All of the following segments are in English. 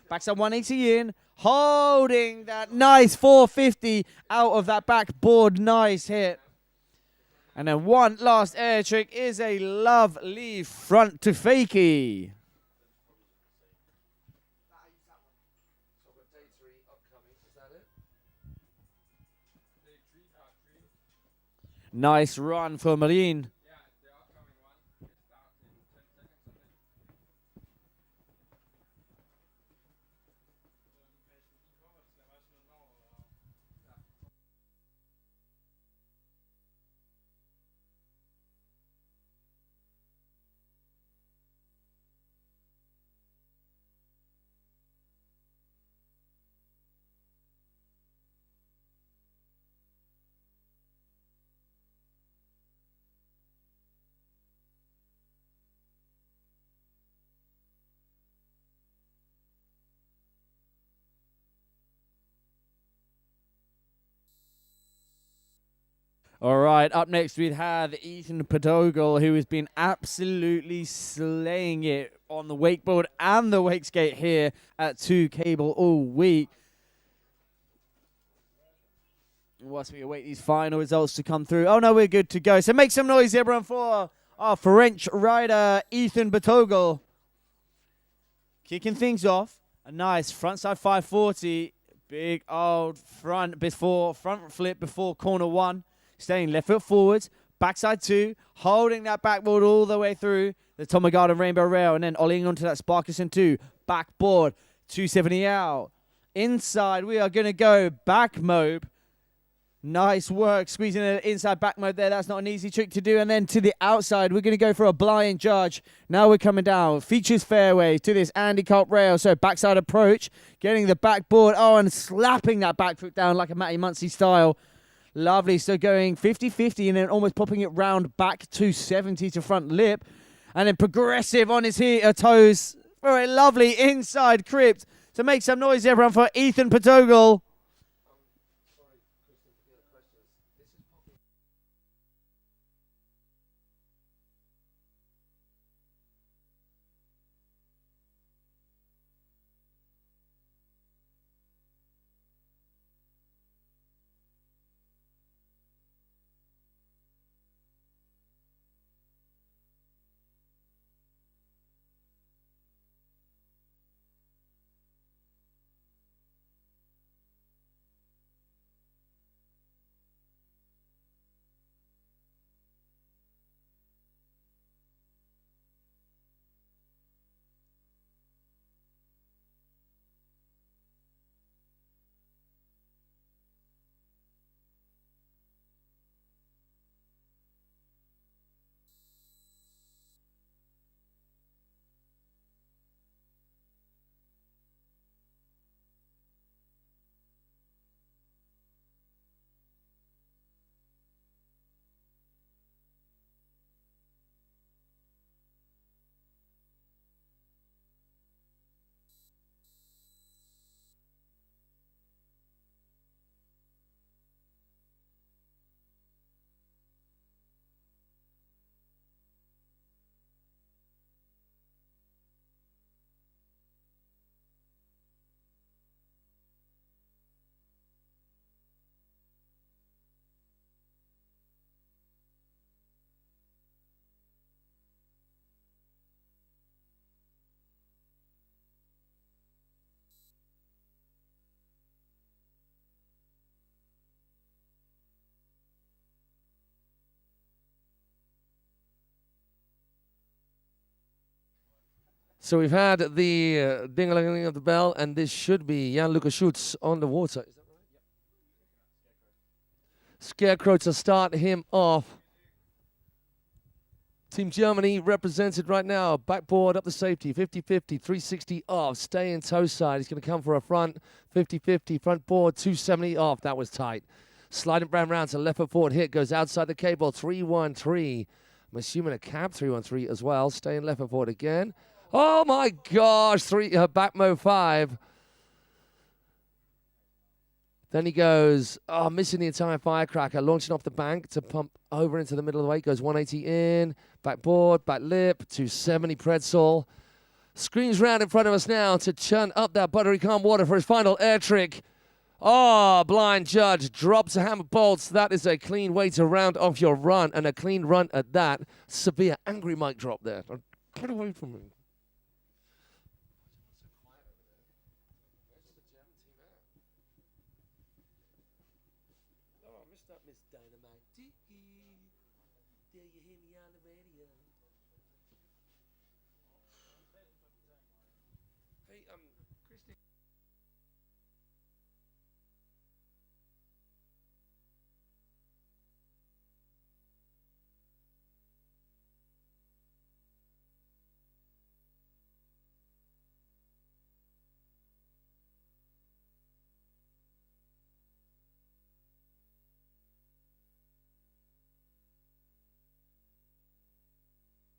Backside 180 in. Holding that nice 450 out of that backboard. Nice hit. And then one last air trick is a lovely front to fakie. Nice run for Marine. All right, up next we have Ethan Podogal, who has been absolutely slaying it on the wakeboard and the wake skate here at 2 Cable all week. Whilst we await these final results to come through. Oh no, we're good to go. So make some noise, everyone, for our French rider, Ethan Podogal. Kicking things off. A nice frontside 540. Big old front flip before corner 1. Staying left foot forwards, backside 2, holding that backboard all the way through the Tommy Garden Rainbow Rail, and then ollieing onto that Sparkerson 2, backboard, 270 out. Inside, we are going to go back mobe. Nice work, squeezing an inside back mode there. That's not an easy trick to do. And then to the outside, we're going to go for a blind judge. Now we're coming down. Features fairway to this Andy Culp rail. So backside approach, getting the backboard, and slapping that back foot down like a Matty Muncy style. Lovely. So going 50-50 and then almost popping it round back to 70 to front lip. And then progressive on his toes for a lovely inside crypt. To make some noise, everyone, for Ethan Podogal. So we've had the ding-a-ling of the bell, and this should be Jan-Luca Schutz on the water. Is that right? Scarecrow to start him off. Team Germany represented right now. Backboard up the safety, 50-50, 360 off. Stay in toe side. He's going to come for a front, 50-50, front board, 270 off. That was tight. Sliding round to left foot forward hit. Goes outside the cable, 313. I'm assuming a cab 313 as well. Staying left foot forward again. Oh my gosh, back mo 5. Then he goes, missing the entire firecracker, launching off the bank to pump over into the middle of the weight. Goes 180 in, backboard, back lip, 270 pretzel. Screens round in front of us now to churn up that buttery calm water for his final air trick. Oh, blind judge drops a hammer bolts. That is a clean way to round off your run, and a clean run at that. Severe angry mic drop there. Get away from me. Oh, I missed that Miss Dynamite. Dare you hear me on the radio? Hey, Christy.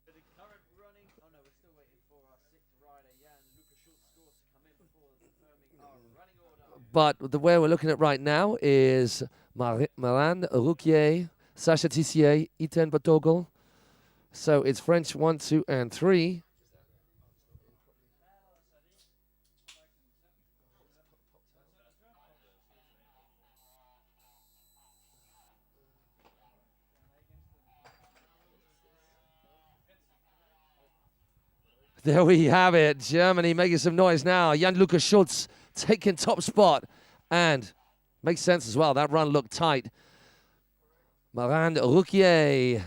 The current running. Oh no, we're still waiting for our sixth rider, Jan Lucas Schultz scores to come in before confirming our running order. But the way we're looking at right now is Maran Rouquier, Sacha Tissier, Ethan Batogel. So it's French 1, 2, and 3. There we have it. Germany making some noise now. Jan Lucas Schultz taking top spot. And makes sense as well. That run looked tight. Maran Rouquier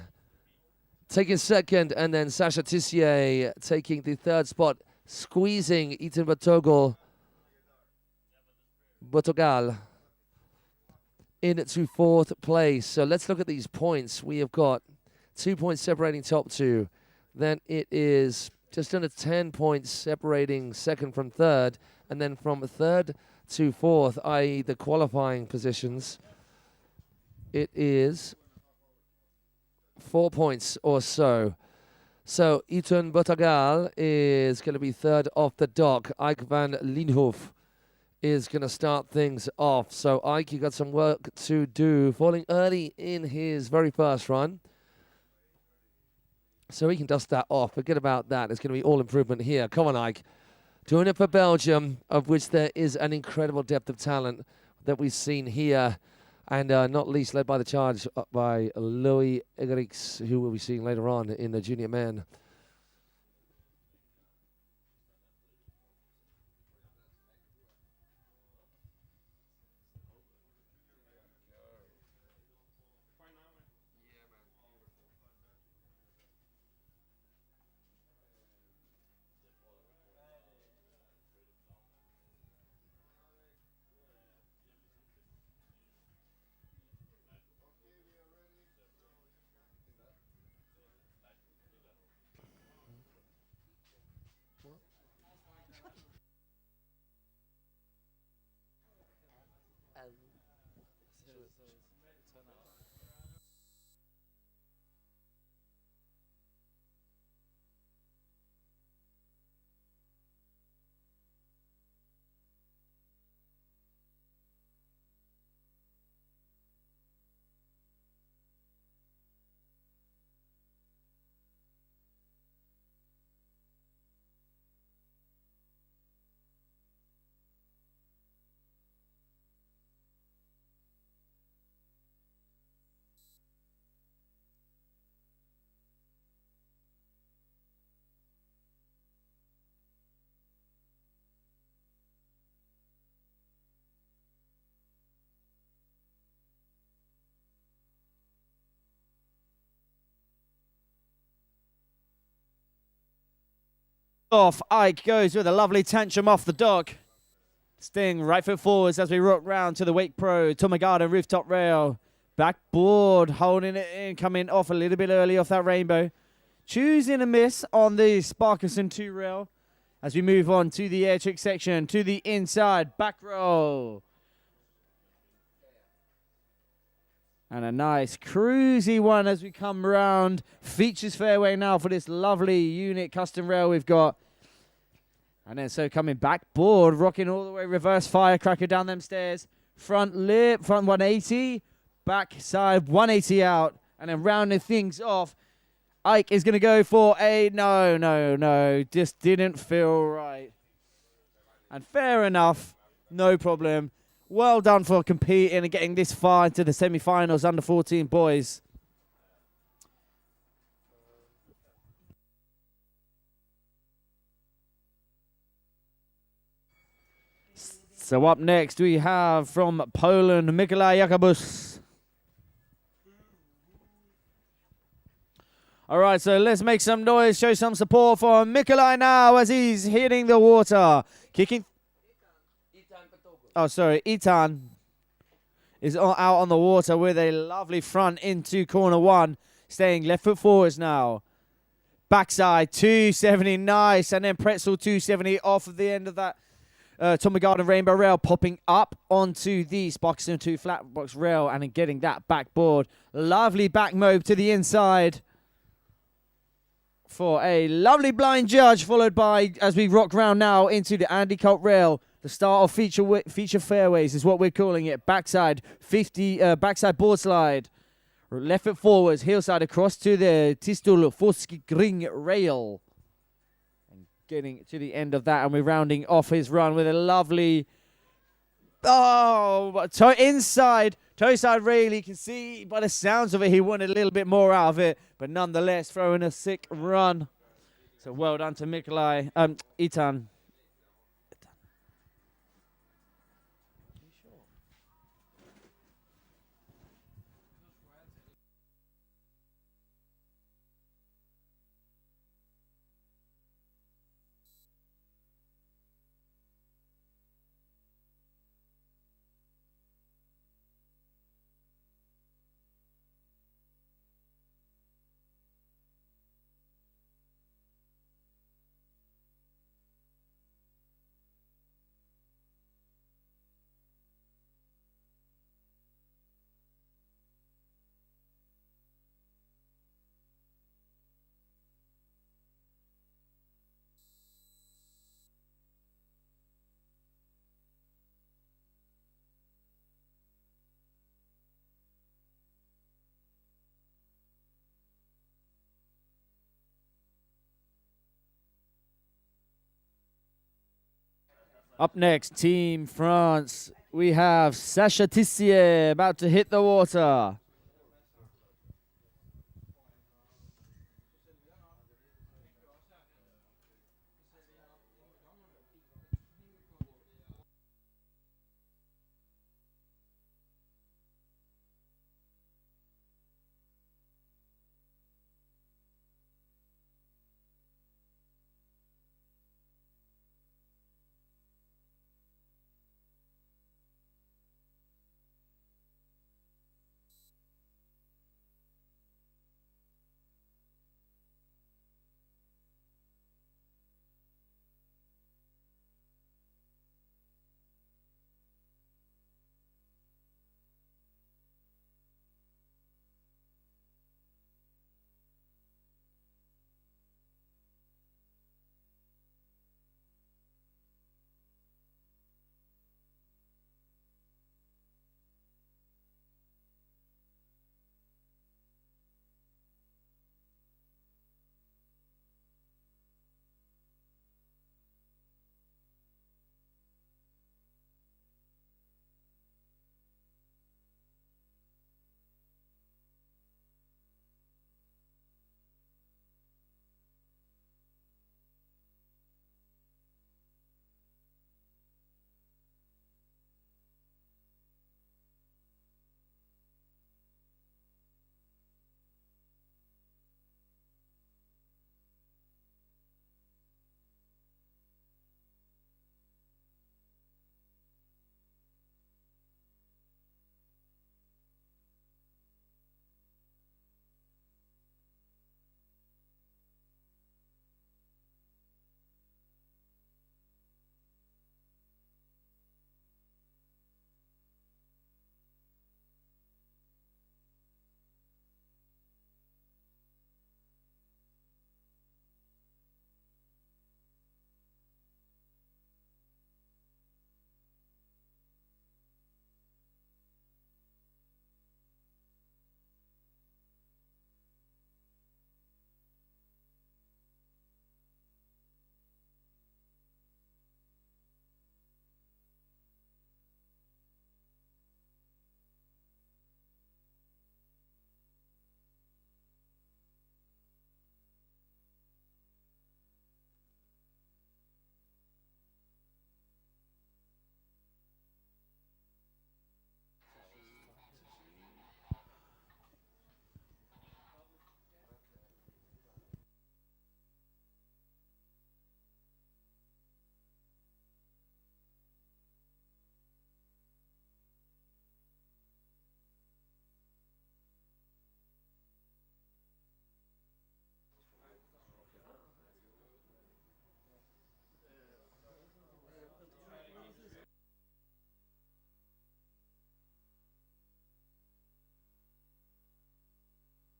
taking second. And then Sacha Tissier taking the third spot. Squeezing Ethan Botogal into fourth place. So let's look at these points. We have got 2 points separating top two. Then it is just under 10 points separating second from third. And then from third to fourth, i.e. the qualifying positions, it is 4 points or so. So Ethan Botagal is going to be third off the dock. Ike van Lienhoff is going to start things off. So Ike, you got some work to do, falling early in his very first run. So he can dust that off. Forget about that. It's going to be all improvement here. Come on, Ike. Doing it for Belgium, of which there is an incredible depth of talent that we've seen here. And not least led by the charge by Louis Egerix, who we'll be seeing later on in the junior men. Off, Ike goes with a lovely tantrum off the dock. Sting, right foot forwards as we rock round to the Wake Pro, Tomagata rooftop rail. Backboard, holding it in, coming off a little bit early off that rainbow. Choosing a miss on the Sparkerson 2 rail as we move on to the air trick section, to the inside back roll. And a nice cruisy one as we come round. Features fairway now for this lovely unit custom rail we've got. And then so coming backboard, rocking all the way reverse firecracker down them stairs. Front lip, front 180. Back side 180 out. And then rounding things off. Ike is going to go for a no. Just didn't feel right. And fair enough. No problem. Well done for competing and getting this far into the semi-finals, under 14 boys. So up next we have from Poland, Mikołaj Jakubus. All right, so let's make some noise, show some support for Mikołaj now as he's hitting the water. Kicking. Oh, sorry, Itan is out on the water with a lovely front into corner one. Staying left foot forwards now. Backside, 270, nice. And then Pretzel 270 off of the end of that. Tommy Garden Rainbow Rail popping up onto the Sparkstone 2 flat box rail and then getting that backboard. Lovely back mobe to the inside for a lovely blind judge, followed by, as we rock round now, into the Andy Colt rail. The start of feature fairways is what we're calling it. Backside 50, backside board slide. Left foot forwards, heel side across to the Tistul Forski Ring rail. Getting to the end of that, and we're rounding off his run with a lovely inside toe side rail. You can see by the sounds of it he wanted a little bit more out of it, but nonetheless throwing a sick run. So well done to Mikołaj, Itan. Up next, Team France, we have Sacha Tissier about to hit the water.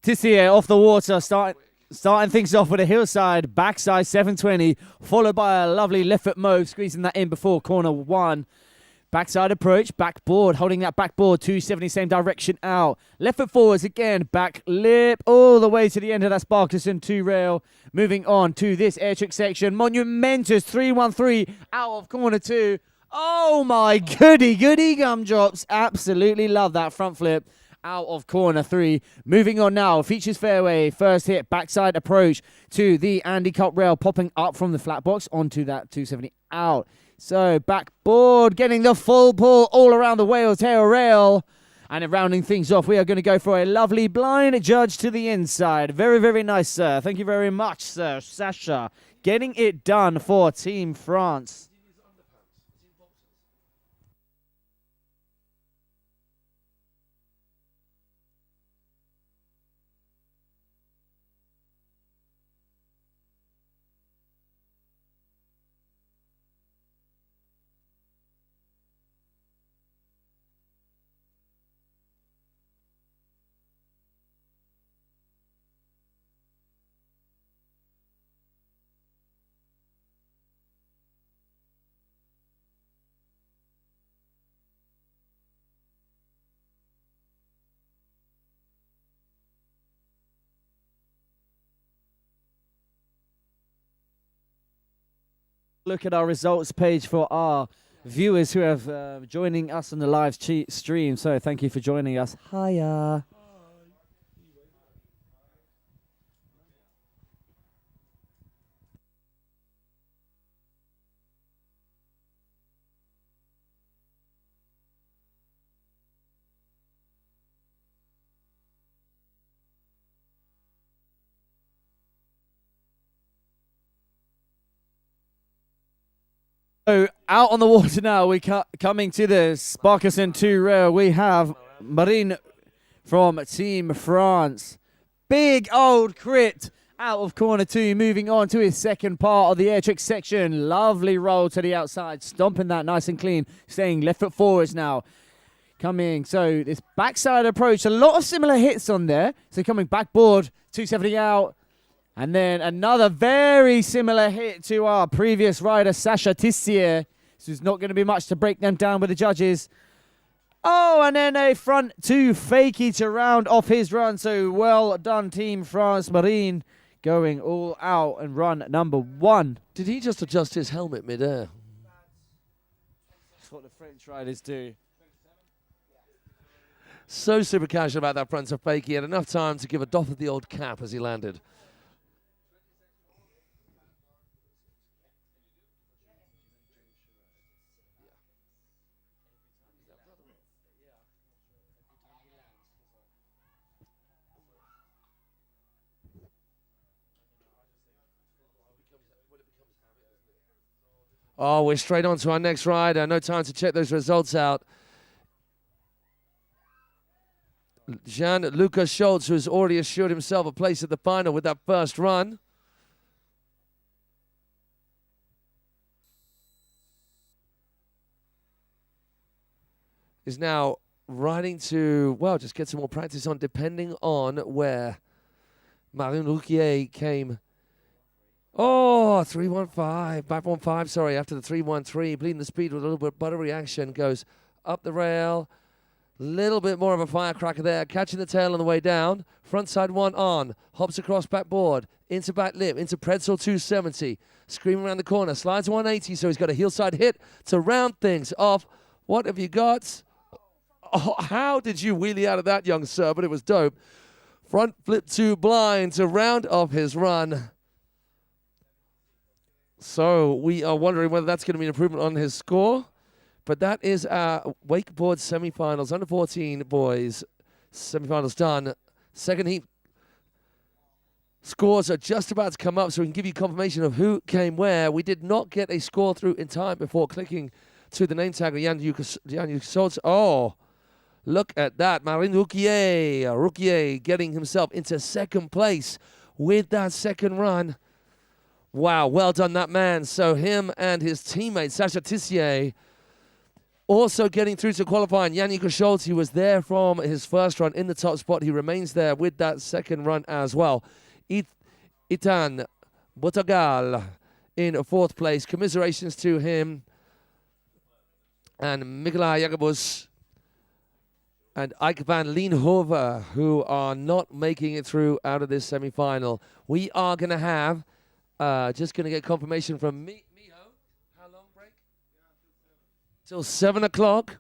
Tissier off the water, starting things off with a hillside, backside 720, followed by a lovely left foot move, squeezing that in before corner 1. Backside approach, backboard, holding that backboard, 270, same direction out. Left foot forwards again, back lip, all the way to the end of that Sparkerson 2 rail. Moving on to this air trick section, monumentous 313 out of corner 2. Oh my goody gumdrops. Absolutely love that front flip out of corner 3. Moving on now, features fairway, first hit, backside approach to the Andy Cup rail, popping up from the flat box onto that 270 out. So backboard, getting the full pull all around the whale tail rail. And then rounding things off, we are going to go for a lovely blind judge to the inside. Very, very nice, sir. Thank you very much, sir. Sasha, getting it done for Team France. Look at our results page for our viewers who have joining us on the live stream. So thank you for joining us. Hiya. So out on the water now, we coming to the Sparkerson 2 rail. We have Marine from Team France. Big old crit out of corner 2, moving on to his second part of the air trick section. Lovely roll to the outside, stomping that nice and clean, staying left foot forwards now. Coming, so this backside approach, a lot of similar hits on there. So coming backboard, 270 out. And then another very similar hit to our previous rider, Sasha Tissier. So there's not going to be much to break them down with the judges. Oh, and then a front 2 fakie to round off his run. So well done, Team France Marine, going all out and run number 1. Did he just adjust his helmet mid-air? That's what the French riders do. So super casual about that front 2 fakie. He had enough time to give a doff of the old cap as he landed. Oh, we're straight on to our next rider. No time to check those results out. Jan-Luca Schultz, who has already assured himself a place at the final with that first run. Is now riding to, well, just get some more practice on, depending on where Marine Rouquier came. Oh, 315, 515, sorry, after the 313, bleeding the speed with a little bit of butter reaction, goes up the rail, little bit more of a firecracker there, catching the tail on the way down, front side 1 on, hops across backboard, into back lip, into Pretzel 270, screaming around the corner, slides 180, so he's got a heel side hit to round things off. What have you got? Oh, how did you wheelie out of that, young sir? But it was dope. Front flip 2 blind to round off his run. So we are wondering whether that's going to be an improvement on his score. But that is our wakeboard semifinals, under 14 boys. Semifinals done. Second heat scores are just about to come up, so we can give you confirmation of who came where. We did not get a score through in time before clicking to the name tag of Jan Schultz. Oh, look at that. Marine Rouquier getting himself into second place with that second run. Wow, well done, that man. So him and his teammate, Sasha Tissier, Also getting through to qualifying, Yannick Schultz, he was there from his first run in the top spot. He remains there with that second run as well. Itan Botagal in fourth place. Commiserations to him. And Mikola Jacobus and Ike van Leenhoven, who are not making it through out of this semi-final. We are going to have, just going to get confirmation from Miho. How long break? Till 7 o'clock.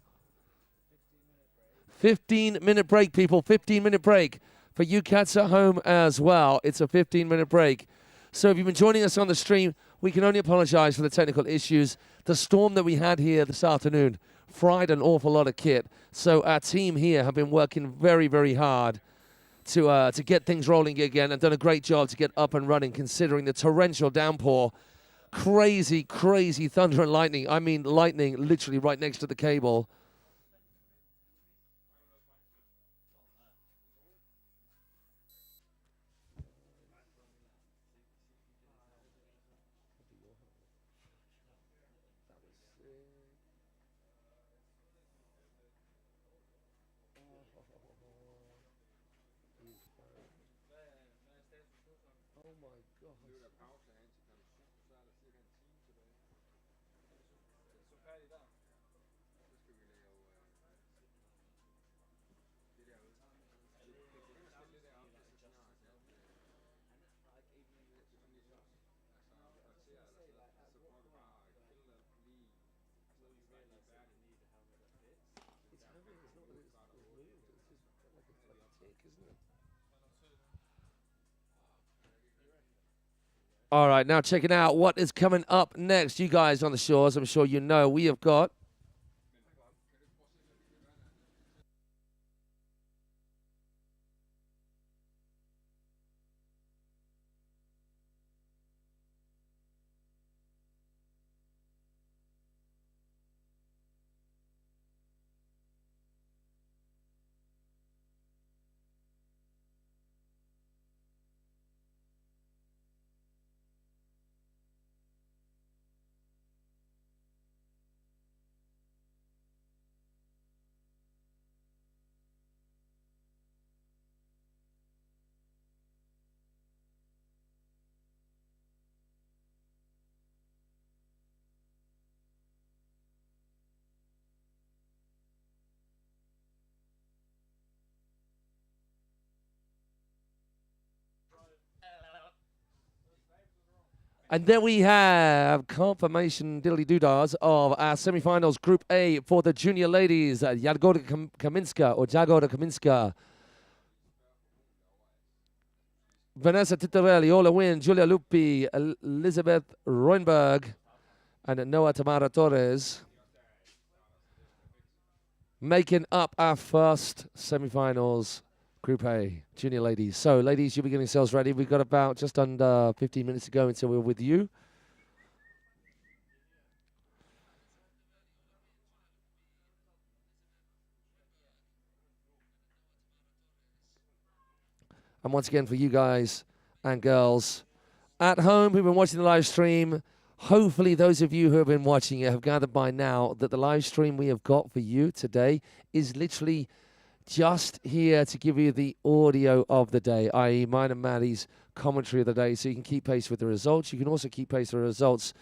15-minute break, people. 15-minute break. For you cats at home as well, it's a 15-minute break. So if you've been joining us on the stream, we can only apologize for the technical issues. The storm that we had here this afternoon fried an awful lot of kit. So our team here have been working very, very hard to get things rolling again and done a great job to get up and running considering the torrential downpour. Crazy, crazy thunder and lightning. I mean lightning literally right next to the cable. All right, now checking out what is coming up next. You guys on the shores, I'm sure you know, we have got and then we have confirmation diddly-doodahs of our semi-finals Group A for the junior ladies. Jagoda Kaminska. Vanessa Tittarelli, Ola Wynn, Julia Lupi, Elizabeth Roenberg, and Noah Tamara Torres. Making up our first semi-finals Group A, junior ladies. So, ladies, you'll be getting yourselves ready. We've got about just under 15 minutes to go until we're with you. And once again, for you guys and girls at home who've been watching the live stream, hopefully those of you who have been watching it have gathered by now that the live stream we have got for you today is literally just here to give you the audio of the day, i.e. mine and Maddie's commentary of the day, so you can keep pace with the results. You can also keep pace with the results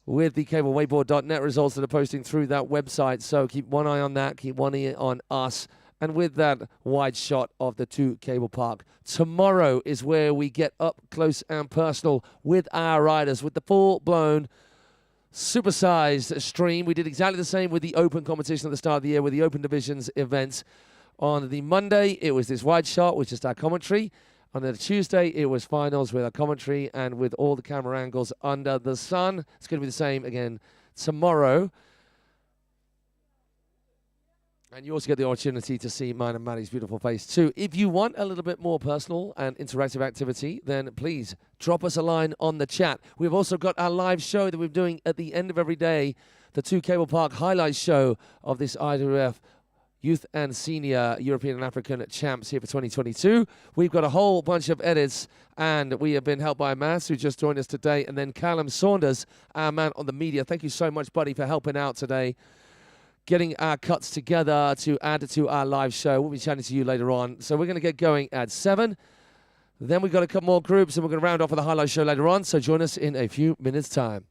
with the cablewakeboard.net results that are posting through that website. So keep one eye on that, keep one ear on us. And with that wide shot of the 2 Cable Park, tomorrow is where we get up close and personal with our riders, with the full-blown supersized stream. We did exactly the same with the open competition at the start of the year with the open divisions events. On the Monday, it was this wide shot with just our commentary. On the Tuesday, it was finals with our commentary and with all the camera angles under the sun. It's going to be the same again tomorrow. And you also get the opportunity to see mine and Maddie's beautiful face too. If you want a little bit more personal and interactive activity, then please drop us a line on the chat. We've also got our live show that we're doing at the end of every day, the 2 Cable Park highlights show of this IWF Youth and Senior European and African Champs here for 2022. We've got a whole bunch of edits, and we have been helped by Mass, who just joined us today, and then Callum Saunders, our man on the media. Thank you so much, buddy, for helping out today. getting our cuts together to add it to our live show. We'll be chatting to you later on. So we're going to get going at 7. Then we've got a couple more groups, and we're going to round off with the highlight show later on. So join us in a few minutes' time.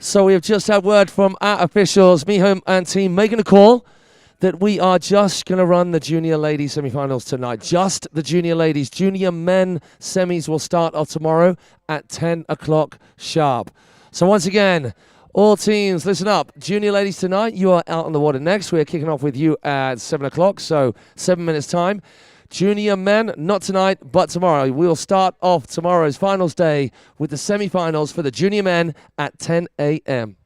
So we have just had word from our officials, Miho and team, making a call that we are just going to run the junior ladies semi-finals tonight. Just the junior ladies. Junior men semis will start off tomorrow at 10 o'clock sharp. So once again, all teams, listen up. Junior ladies tonight, you are out on the water next. We are kicking off with you at 7 o'clock, so 7 minutes time. Junior men, not tonight, but tomorrow. We'll start off tomorrow's finals day with the semi-finals for the junior men at 10 a.m.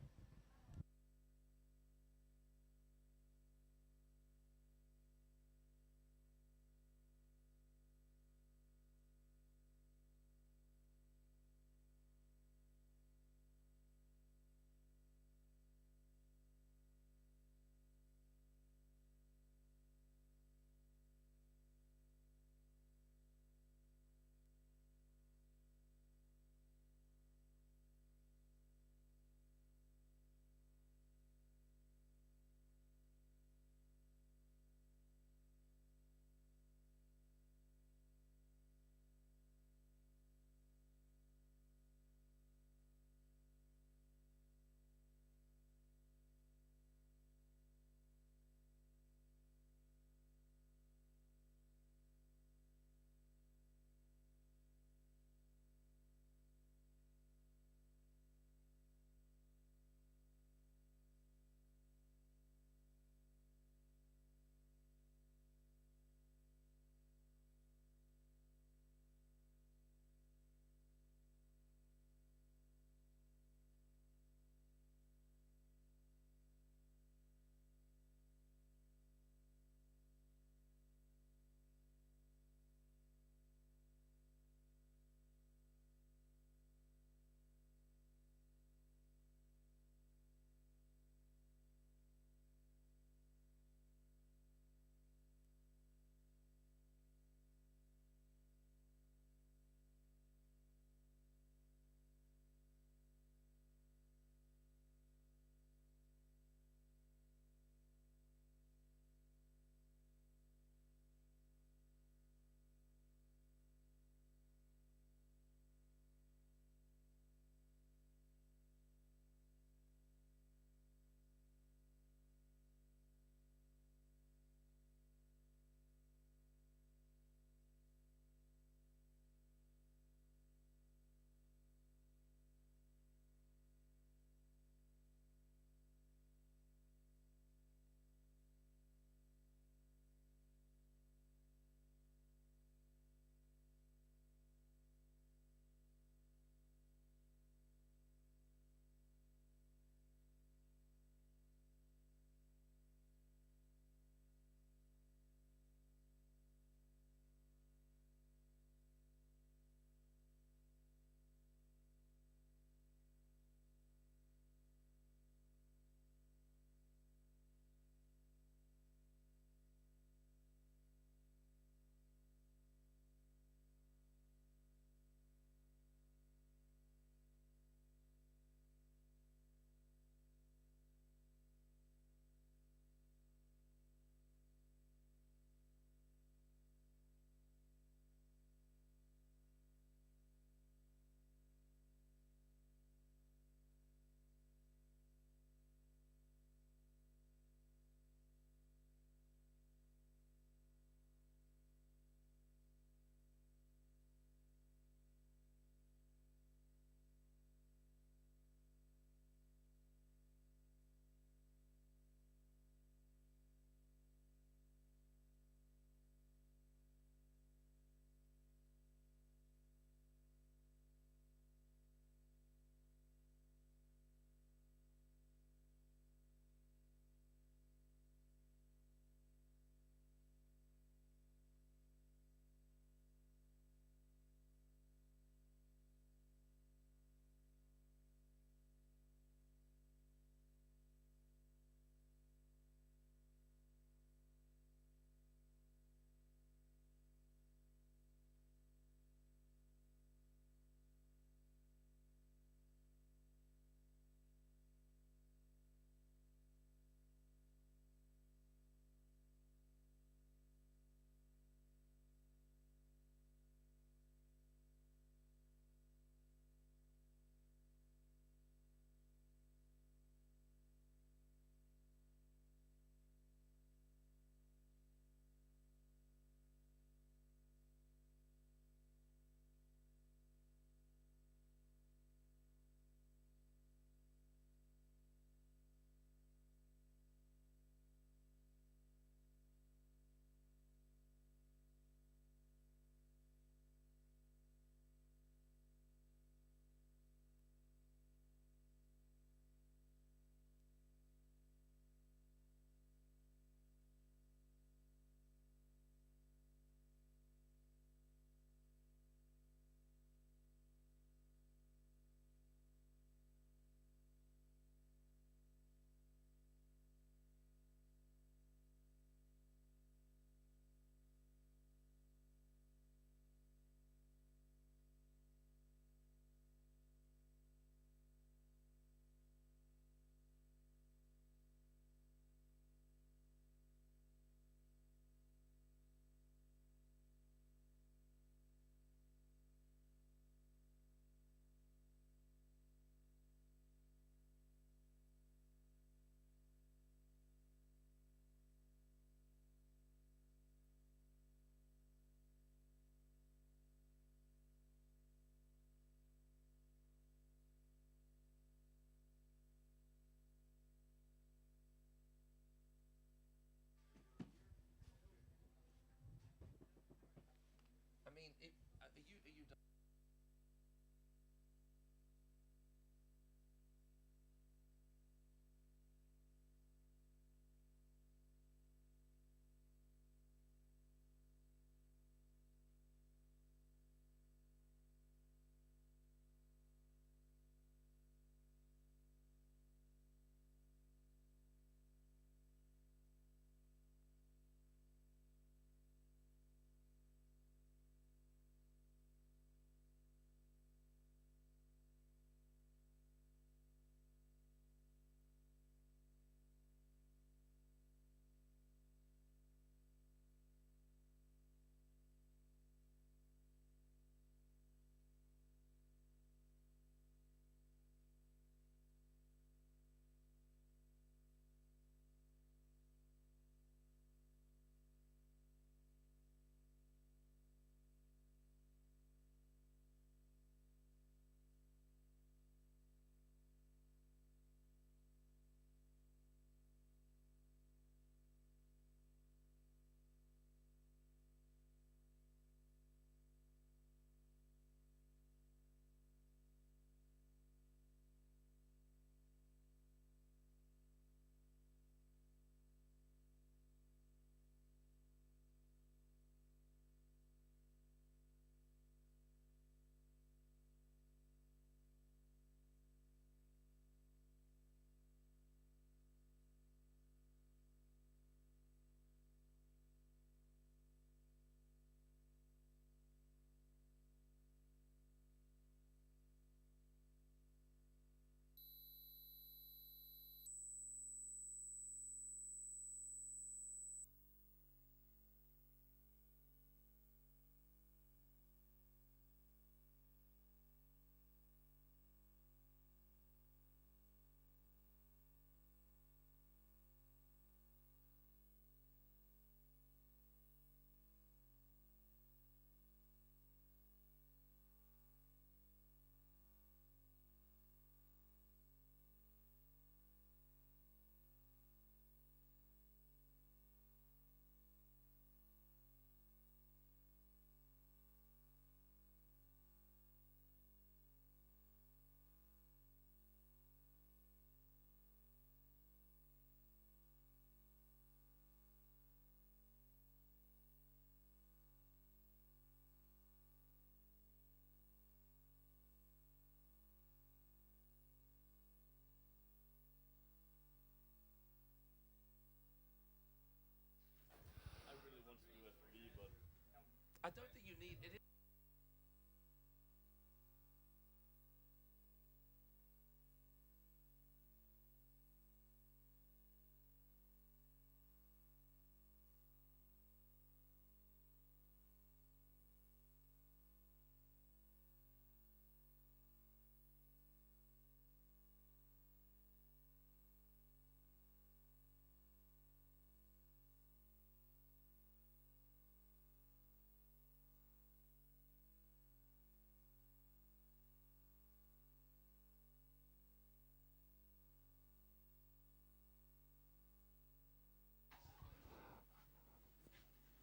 I don't think you need it.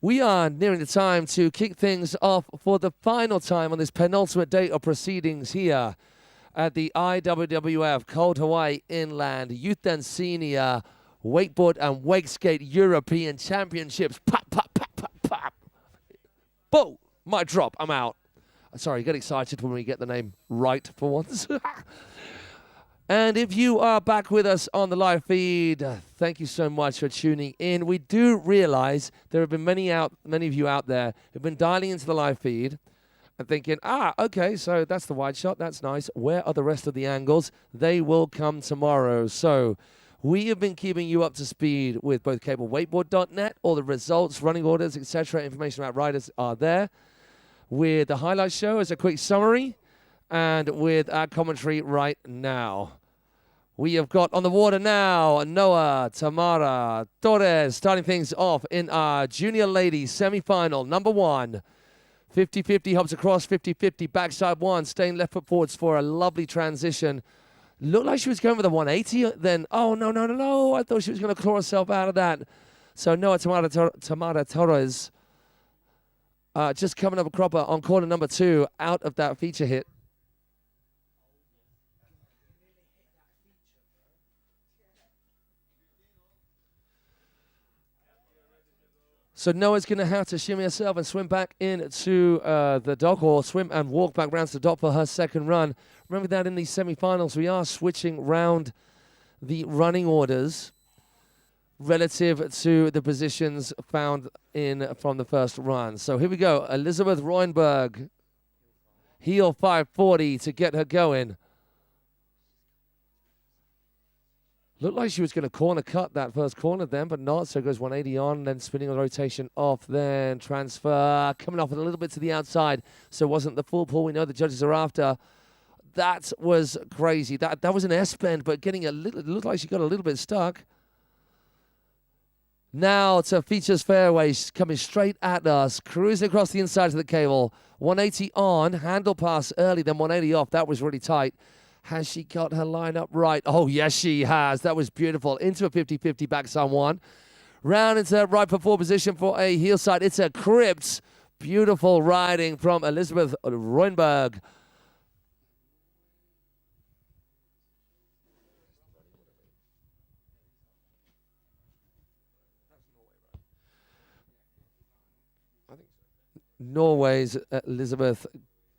We are nearing the time to kick things off for the final time on this penultimate day of proceedings here at the IWWF Cold Hawaii Inland Youth and Senior Wakeboard and Wake Skate European Championships. Pop, pop, pop, pop, pop. Boom! My drop. I'm out. Sorry, get excited when we get the name right for once. And if you are back with us on the live feed, thank you so much for tuning in. We do realize there have been many of you out there who've been dialing into the live feed and thinking, okay, so that's the wide shot. That's nice. Where are the rest of the angles? They will come tomorrow. So we have been keeping you up to speed with both cablewakeboard.net. All the results, running orders, etc. Information about riders are there. With the highlight show as a quick summary. And with our commentary right now. We have got on the water now Noah, Tamara, Torres starting things off in our junior ladies semi-final. Number 1, 50-50, hops across, 50-50, backside one, staying left foot forwards for a lovely transition. Looked like she was going with a 180, then, oh, no. I thought she was going to claw herself out of that. So Noah, Tamara Torres, just coming up a cropper on corner number 2 out of that feature hit. So Noah's going to have to shimmy herself and swim back into the dock, or swim and walk back round to the dock for her second run. Remember that in these semi-finals, we are switching round the running orders relative to the positions found in from the first run. So here we go. Elizabeth Roenberg, heel 540 to get her going. Looked like she was going to corner cut that first corner then, but not. So it goes 180 on, then spinning on the rotation off, then transfer. Coming off a little bit to the outside, so it wasn't the full pull we know the judges are after. That was crazy. That was an S-bend, but getting a little, it looked like she got a little bit stuck. Now to Features Fairway, she's coming straight at us, cruising across the inside of the cable. 180 on, handle pass early, then 180 off. That was really tight. Has she got her line up right? Oh, yes, she has. That was beautiful. Into a 50-50 backside one. Round into that right foot forward position for a heel side. It's a crypt. Beautiful riding from Elizabeth Roenberg. Norway's Elizabeth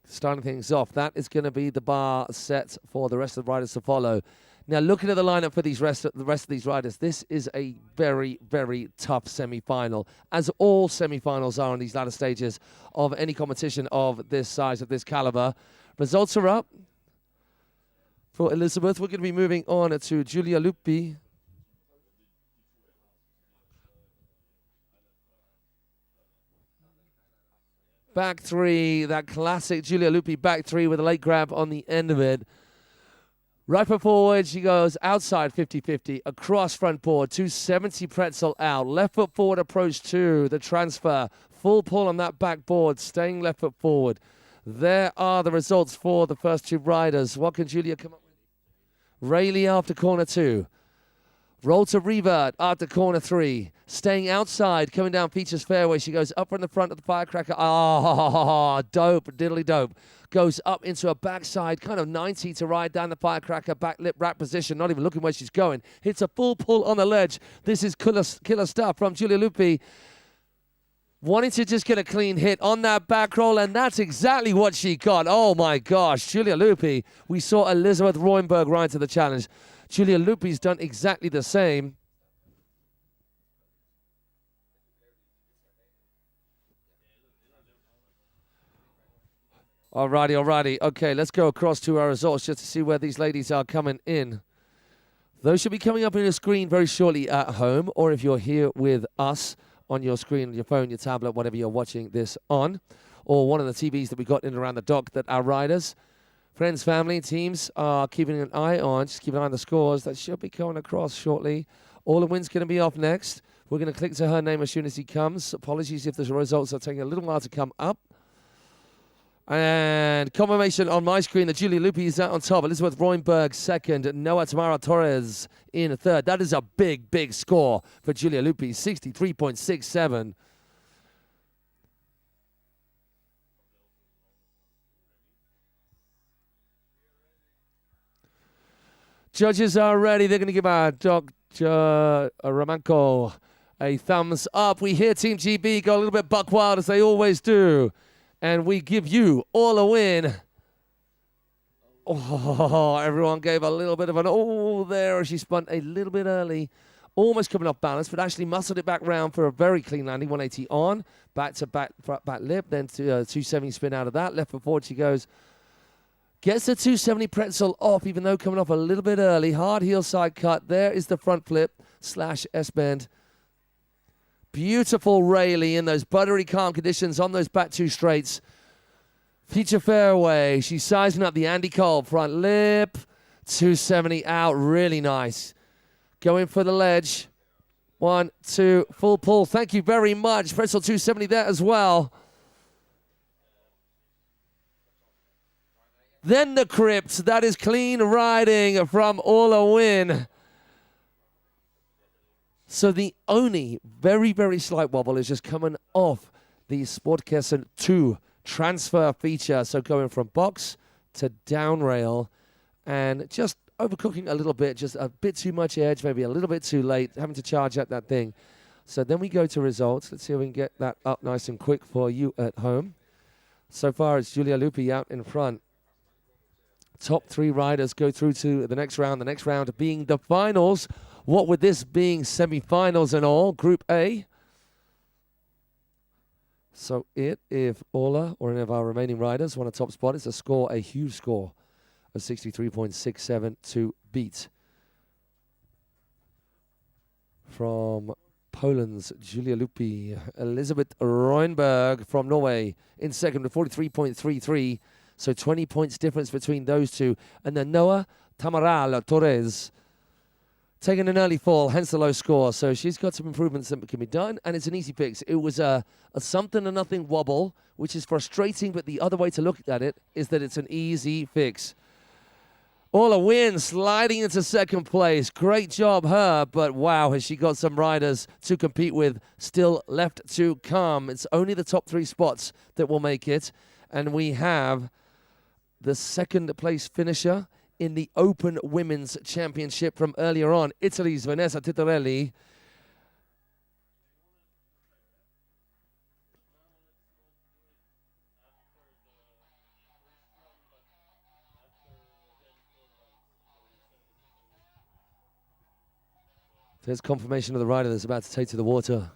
starting things off. That is going to be the bar set for the rest of the riders to follow. Now, looking at the lineup for the rest of these riders, this is a very, very tough semi-final, as all semi-finals are on these latter stages of any competition of this size, of this caliber. Results are up for Elizabeth. We're going to be moving on to Giulia Lupi. Back three, that classic Giulia Lupi back three with a late grab on the end of it. Right foot forward, she goes outside 50-50, across front board, 270 pretzel out. Left foot forward approach 2, the transfer. Full pull on that back board, staying left foot forward. There are the results for the first two riders. What can Giulia come up with? Rayleigh after corner 2. Roll to revert after corner 3. Staying outside, coming down Features Fairway. She goes up in the front of the Firecracker. Oh, dope, diddly dope. Goes up into a backside, kind of 90 to ride down the Firecracker, back lip rack position, not even looking where she's going. Hits a full pull on the ledge. This is killer stuff from Giulia Lupi. Wanting to just get a clean hit on that back roll, and that's exactly what she got. Oh my gosh, Giulia Lupi. We saw Elizabeth Roenberg ride to the challenge. Giulia Lupi's done exactly the same. Alrighty. Okay, let's go across to our results just to see where these ladies are coming in. Those should be coming up on your screen very shortly at home, or if you're here with us on your screen, your phone, your tablet, whatever you're watching this on, or one of the TVs that we got in and around the dock that our riders, friends, family, teams are keeping an eye on. Just keep an eye on the scores. That should be coming across shortly. Ola Wynn's going to be off next. We're going to click to her name as soon as he comes. Apologies if the results are taking a little while to come up. And confirmation on my screen that Julia Lupi is out on top. Elizabeth Roenberg second. Noah Tamara Torres in third. That is a big, big score for Julia Lupi. 63.67. Judges are ready. They're going to give our Dr. Ramanko a thumbs up. We hear Team GB go a little bit buck wild as they always do. And we give you all a win. Oh, everyone gave a little bit of an there as she spun a little bit early. Almost coming off balance, but actually muscled it back round for a very clean landing. 180 on, back to back lip, then to 270 spin out of that. Left foot forward she goes. Gets the 270 pretzel off, even though coming off a little bit early. Hard heel side cut. There is the front flip / S-bend. Beautiful Rayleigh in those buttery calm conditions on those back two straights. Future fairway. She's sizing up the Andy Cole front lip. 270 out. Really nice. Going for the ledge. 1, 2, full pull. Thank you very much. Pretzel 270 there as well. Then the crypt. That is clean riding from Ola Wynn. So the only very, very slight wobble is just coming off the Sportkessen 2 transfer feature. So going from box to down rail and just overcooking a little bit, just a bit too much edge, maybe a little bit too late, having to charge at that thing. So then we go to results. Let's see if we can get that up nice and quick for you at home. So far, it's Julia Lupi out in front. Top 3 riders go through to the next round being the finals. What with this being semi-finals and all, Group A. So if Ola or any of our remaining riders want a top spot, it's a huge score of 63.67 to beat. From Poland's Julia Lupi, Elizabeth Roenberg from Norway in second with 43.33. So 20 points difference between those two. And then Noah Tamaral Torres taking an early fall, hence the low score. So she's got some improvements that can be done, and it's an easy fix. It was a something to nothing wobble, which is frustrating, but the other way to look at it is that it's an easy fix. Ola Wynn sliding into second place. Great job, her, but wow, has she got some riders to compete with still left to come. It's only the top 3 spots that will make it, and we have the second place finisher in the Open Women's Championship from earlier on. Italy's Vanessa Titorelli. There's confirmation of the rider that's about to take to the water.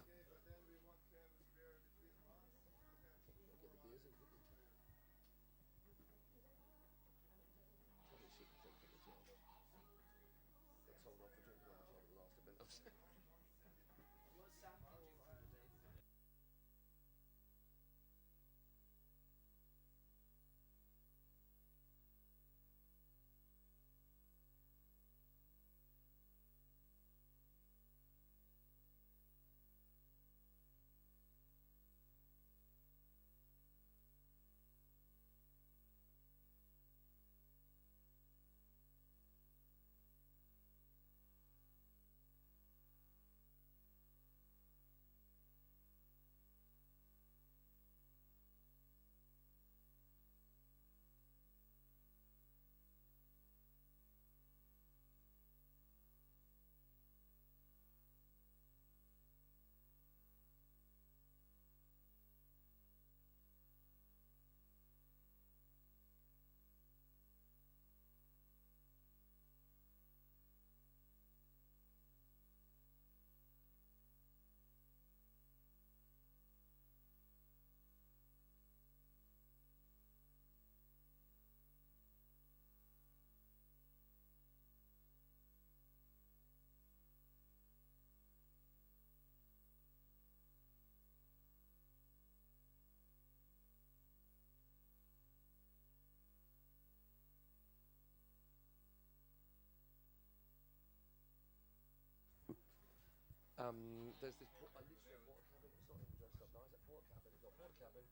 There's this literally a porta cabin. It's not even dressed up nice. A porta cabin. It's got porta cabin,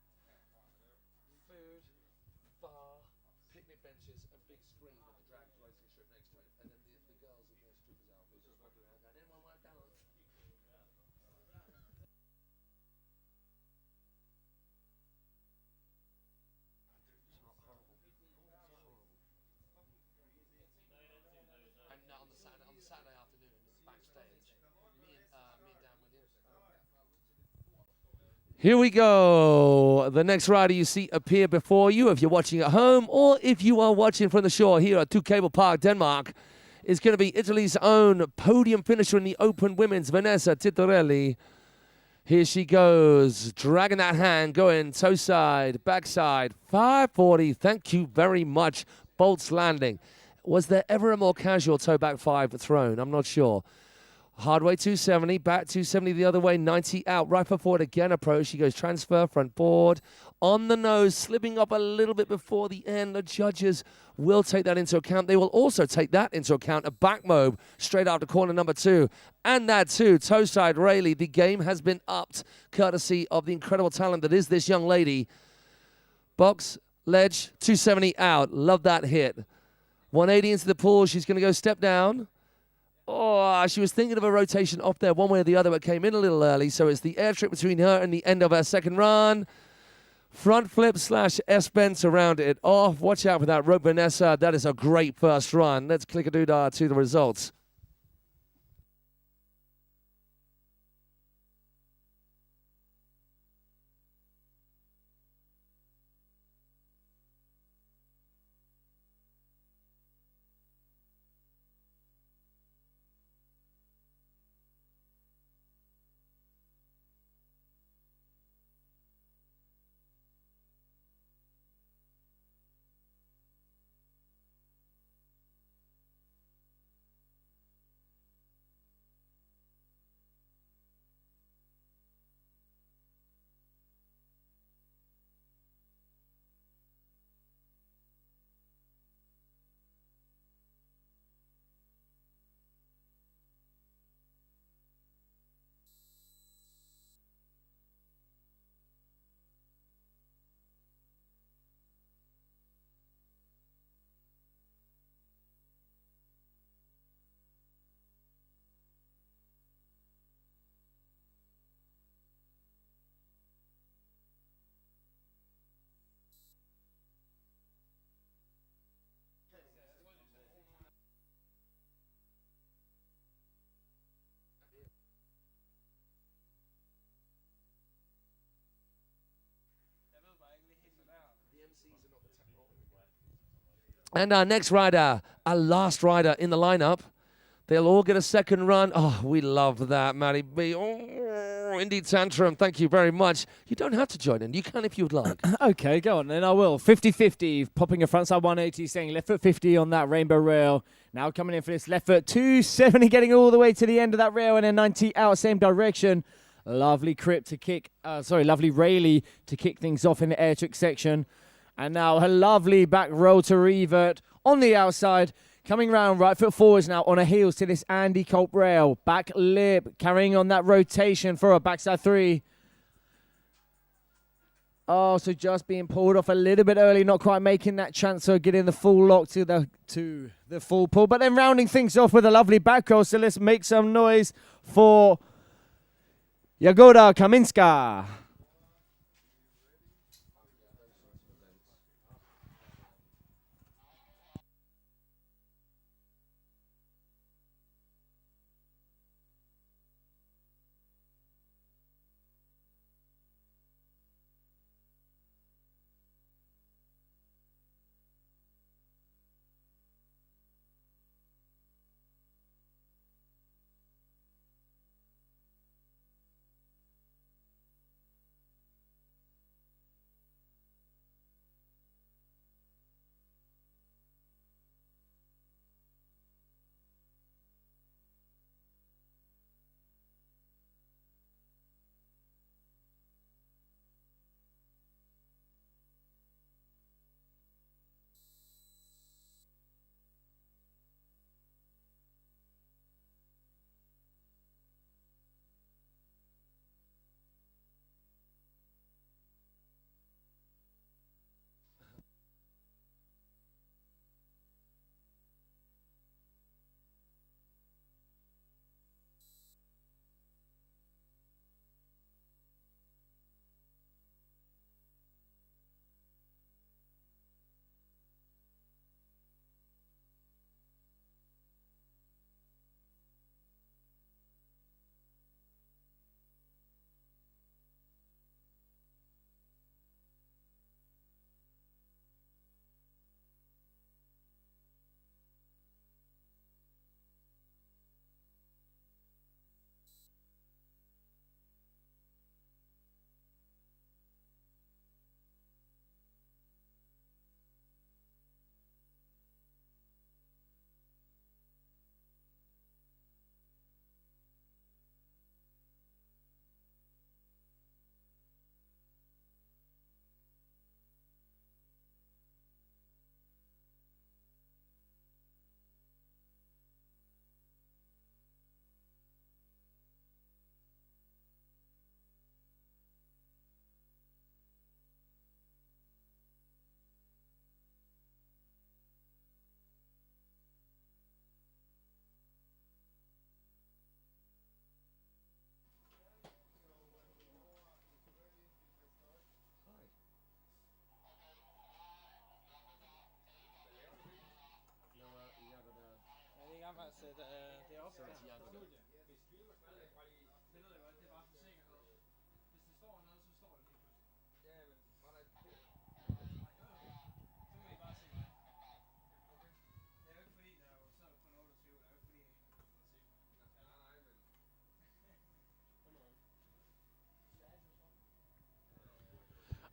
food, bar, picnic benches, and big screen with the drag racing strip next to it. And then the girls in their strippers outfits just walking around going, anyone want to dance? And on the Saturday afternoon, backstage, me and Dan Williams. Here we go. The next rider you see appear before you, if you're watching at home or if you are watching from the shore here at Cable Park, Denmark, is going to be Italy's own podium finisher in the Open Women's, Vanessa Titorelli. Here she goes, dragging that hand, going toe side, backside, 540. Thank you very much. Bolts landing. Was there ever a more casual toe back 5 thrown? I'm not sure. Hardway 270, back 270 the other way, 90 out, right foot forward again approach. She goes transfer, front board, on the nose, slipping up a little bit before the end. The judges will take that into account. They will also take that into account. A back mobe straight after corner number 2. And that too, toe side Rayleigh. The game has been upped, courtesy of the incredible talent that is this young lady. Box, ledge, 270 out. Love that hit. 180 into the pool. She's going to go step down. Oh, she was thinking of a rotation off there one way or the other, but came in a little early. So it's the air trick between her and the end of her second run. Front flip / S-bend to round it off. Watch out for that rope, Vanessa. That is a great first run. Let's click a doodah to the results. And our next rider, our last rider in the lineup. They'll all get a second run. Oh, we love that, Matty B. Oh, Indy Tantrum, thank you very much. You don't have to join in. You can if you would like. Okay, go on, then I will. 50-50, popping a frontside 180, saying left foot 50 on that rainbow rail. Now coming in for this left foot 270, getting all the way to the end of that rail, and then 90 out, same direction. Lovely Crip to kick, lovely Rayleigh to kick things off in the air trick section. And now her lovely back roll to revert on the outside. Coming round, right foot forwards now on her heels to this Andy Culp rail. Back lip, carrying on that rotation for a backside 3. Oh, so just being pulled off a little bit early, not quite making that transfer, getting the full lock to the full pull. But then rounding things off with a lovely back roll. So let's make some noise for Jagoda Kaminska.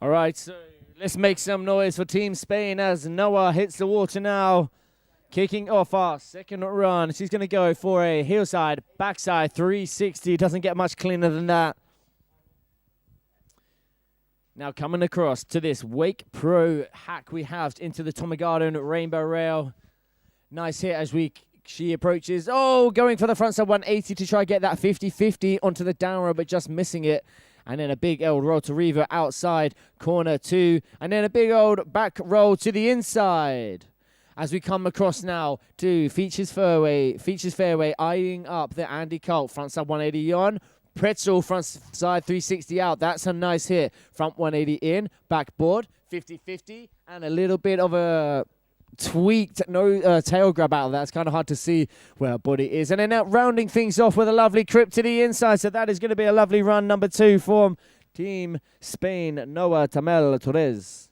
All right, so let's make some noise for Team Spain as Noah hits the water now. Kicking off our second run. She's going to go for a hillside, backside 360. Doesn't get much cleaner than that. Now coming across to this Wake Pro hack we have into the Tommy Garden Rainbow Rail. Nice hit as she approaches. Oh, going for the front side 180 to try to get that 50-50 onto the down row, but just missing it. And then a big old roll to Reaver outside, corner 2. And then a big old back roll to the inside. As we come across now to Features Fairway, eyeing up the Andy Colt, front side 180 on. Pretzel, front side 360 out. That's a nice hit. Front 180 in, backboard, 50-50, and a little bit of a tweaked tail grab out of that. It's kind of hard to see where her body is. And then now rounding things off with a lovely crip to the inside. So that is going to be a lovely run number 2 from Team Spain, Noah Tamel Torres.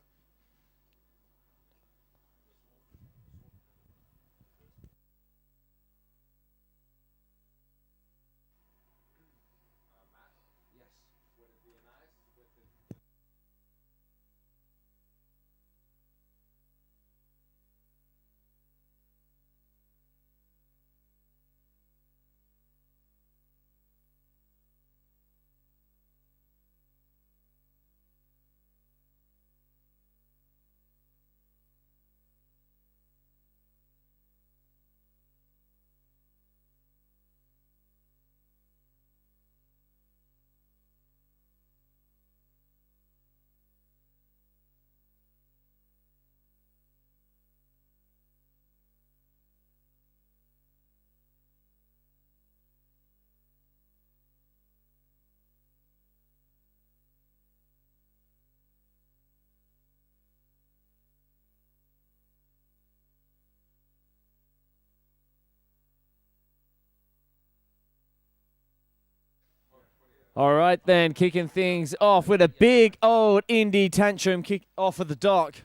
All right, then, kicking things off with a big old Indy tantrum kick off of the dock.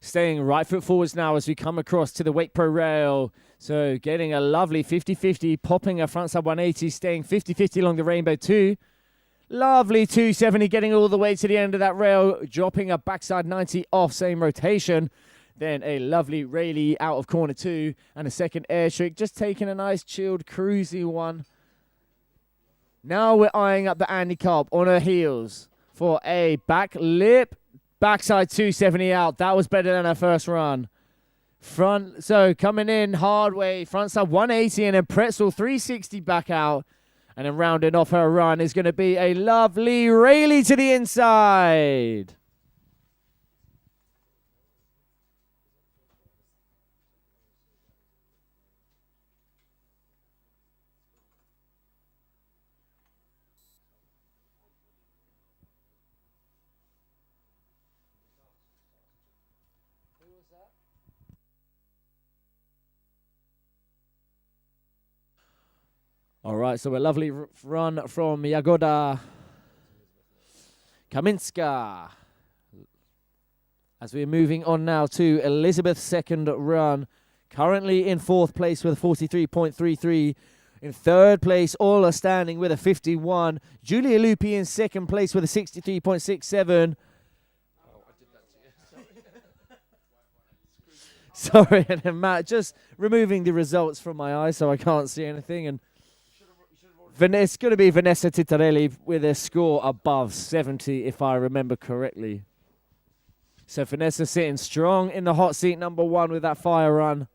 Staying right foot forwards now as we come across to the Wake Pro Rail. So getting a lovely 50-50, popping a frontside 180, staying 50-50 along the Rainbow 2. Lovely 270, getting all the way to the end of that rail, dropping a backside 90 off, same rotation. Then a lovely Rayleigh out of corner 2 and a second air trick, just taking a nice chilled, cruisy one. Now we're eyeing up the Andy Cobb on her heels for a back lip, backside 270 out. That was better than her first run. So coming in hard way, front side 180 and then pretzel 360 back out. And then rounding off her run is going to be a lovely Rayleigh to the inside. All right, so a lovely run from Jagoda Kaminska. As we're moving on now to Elizabeth's second run. Currently in 4th place with a 43.33. In 3rd place, all are standing with a 51. Julia Lupi in 2nd place with a 63.67. Sorry, and then Matt just removing the results from my eyes so I can't see anything. And it's going to be Vanessa Titarelli with a score above 70, if I remember correctly. So Vanessa sitting strong in the hot seat number 1 with that fire run.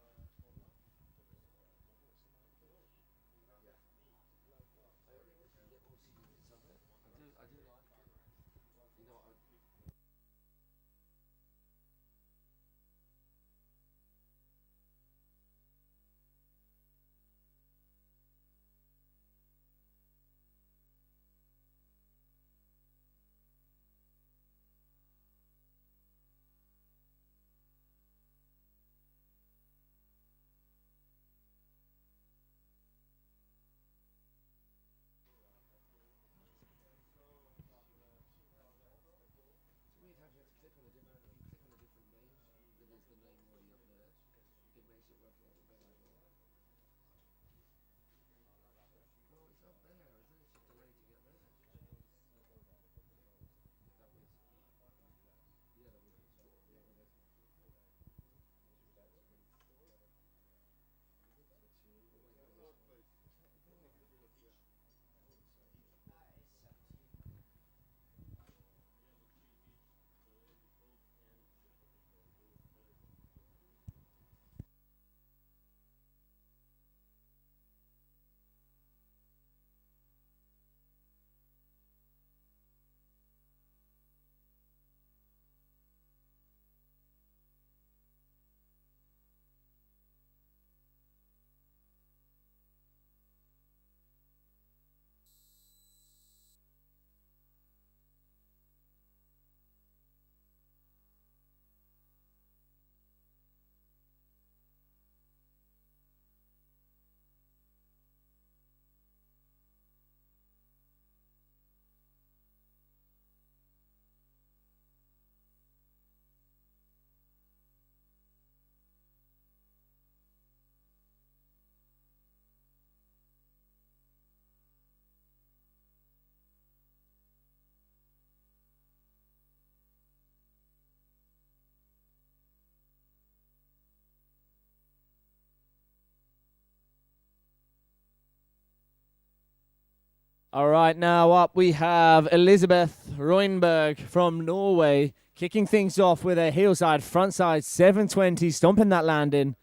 All right, now up we have Elizabeth Roynberg from Norway, kicking things off with a heel side, front side, 720, stomping that landing.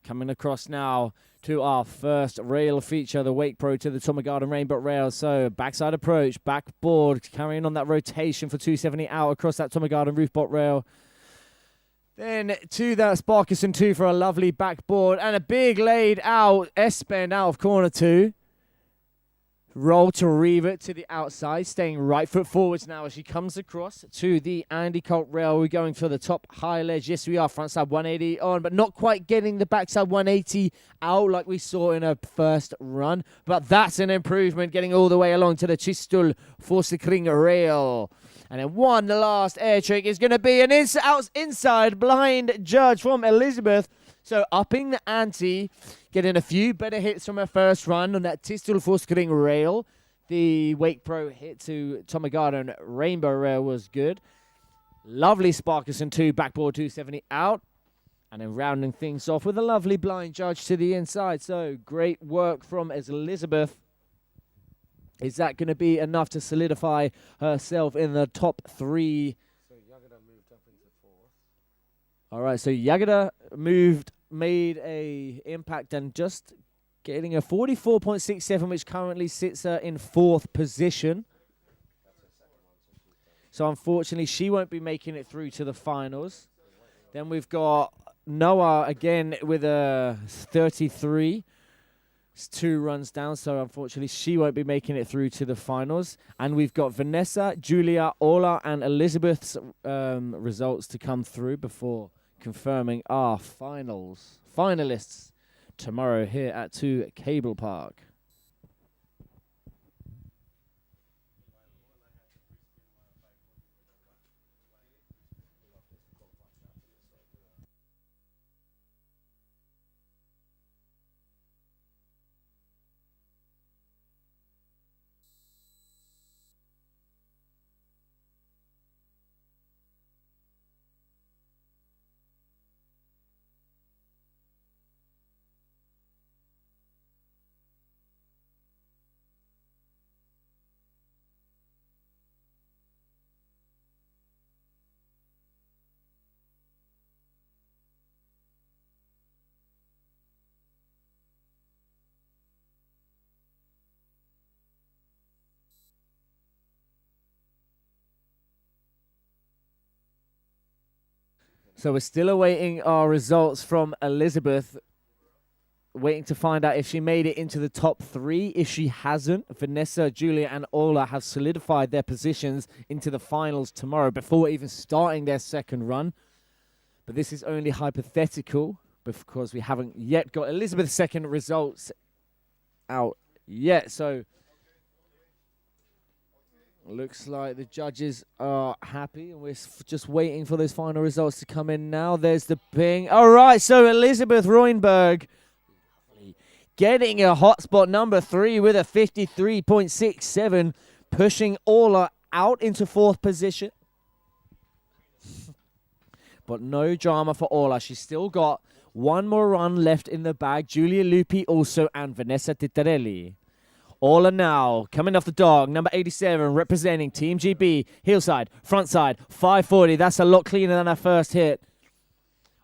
Coming across now to our first rail feature, the Wake Pro to the Tommy Garden Rainbow rail. So backside approach, backboard, carrying on that rotation for 270 out across that Tommy Garden roof-bot rail. Then to that Sparkerson 2 for a lovely backboard and a big laid out S-bend out of corner 2. Roll to revert to the outside, staying right foot forwards now as she comes across to the Andy Colt rail. We're going for the top high ledge. Yes, we are frontside 180 on, but not quite getting the backside 180 out like we saw in her first run. But that's an improvement, getting all the way along to the Chistul Forsikring rail. And then one last air trick is going to be an inside blind judge from Elizabeth. So upping the ante, getting a few better hits from her first run on that Tistul Forsikring rail. The Wake Pro hit to Tommy Garden Rainbow rail was good. Lovely Sparkerson 2, backboard 270 out. And then rounding things off with a lovely blind judge to the inside. So great work from Elizabeth. Is that going to be enough to solidify herself in the top 3? So Yagada moved up into 4th. All right, so Yagada made a impact and just getting a 44.67, which currently sits her in 4th position. So unfortunately, she won't be making it through to the finals. Then we've got Noah again with a 33. It's 2 runs down, so unfortunately she won't be making it through to the finals. And we've got Vanessa, Julia, Ola, and Elizabeth's results to come through before confirming our finalists tomorrow here at 2 Cable Park. So we're still awaiting our results from Elizabeth, waiting to find out if she made it into the top 3. If she hasn't, Vanessa, Julia, and Ola have solidified their positions into the finals tomorrow before even starting their second run. But this is only hypothetical because we haven't yet got Elizabeth's second results out yet. So looks like the judges are happy, and we're just waiting for those final results to come in now. There's the ping. All right, so Elizabeth Roynberg getting a hotspot number 3 with a 53.67, pushing Ola out into 4th position. But no drama for Ola. She's still got one more run left in the bag. Giulia Lupi also, and Vanessa Tittarelli. Ola now, coming off the dog, number 87, representing Team GB, heel side, front side, 540. That's a lot cleaner than our first hit.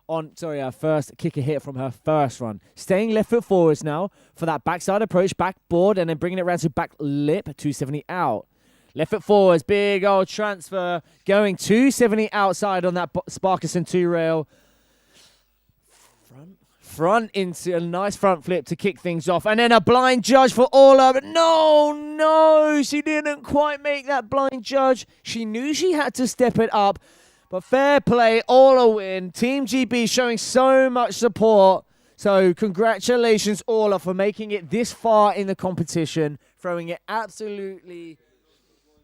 Our first kicker hit from her first run. Staying left foot forwards now for that backside approach, backboard, and then bringing it around to back lip, 270 out. Left foot forwards, big old transfer, going 270 outside on that Sparkerson 2 rail. Front into a nice front flip to kick things off. And then a blind judge for Ola. But no, she didn't quite make that blind judge. She knew she had to step it up. But fair play, Ola win. Team GB showing so much support. So congratulations, Ola, for making it this far in the competition. Throwing it absolutely,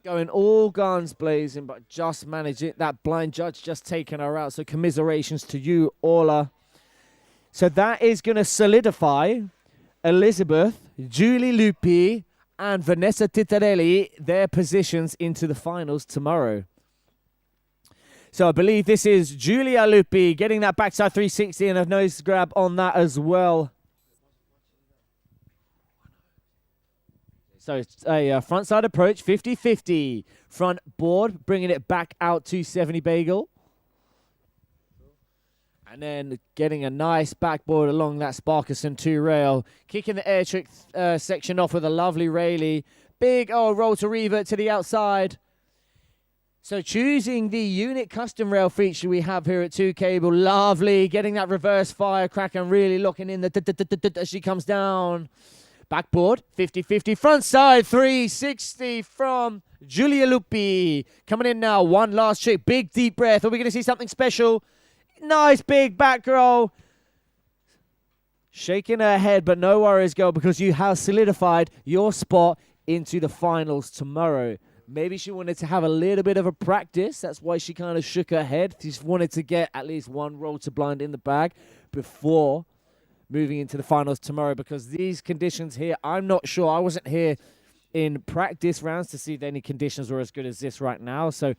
going all guns blazing, but just managed it. That blind judge just taking her out. So commiserations to you, Ola. So that is going to solidify Elizabeth, Julie Lupi, and Vanessa Tittarelli, their positions into the finals tomorrow. So I believe this is Julia Lupi getting that backside 360 and a nose grab on that as well. So it's a front side approach, 50-50. Front board, bringing it back out 270 Bagel. And then getting a nice backboard along that Sparkerson 2 rail. Kicking the air trick section off with a lovely Rayleigh. Big old roll to revert to the outside. So choosing the unit custom rail feature we have here at 2 Cable. Lovely. Getting that reverse firecracker and really locking in the as she comes down. Backboard, 50-50. Front side, 360 from Giulia Lupi. Coming in now. One last trick. Big deep breath. Are we going to see something special? Nice big back roll. Shaking her head, but no worries, girl, because you have solidified your spot into the finals tomorrow. Maybe she wanted to have a little bit of a practice. That's why she kind of shook her head. She wanted to get at least one roll to blind in the bag before moving into the finals tomorrow, because these conditions here, I'm not sure. I wasn't here in practice rounds to see if any conditions were as good as this right now. So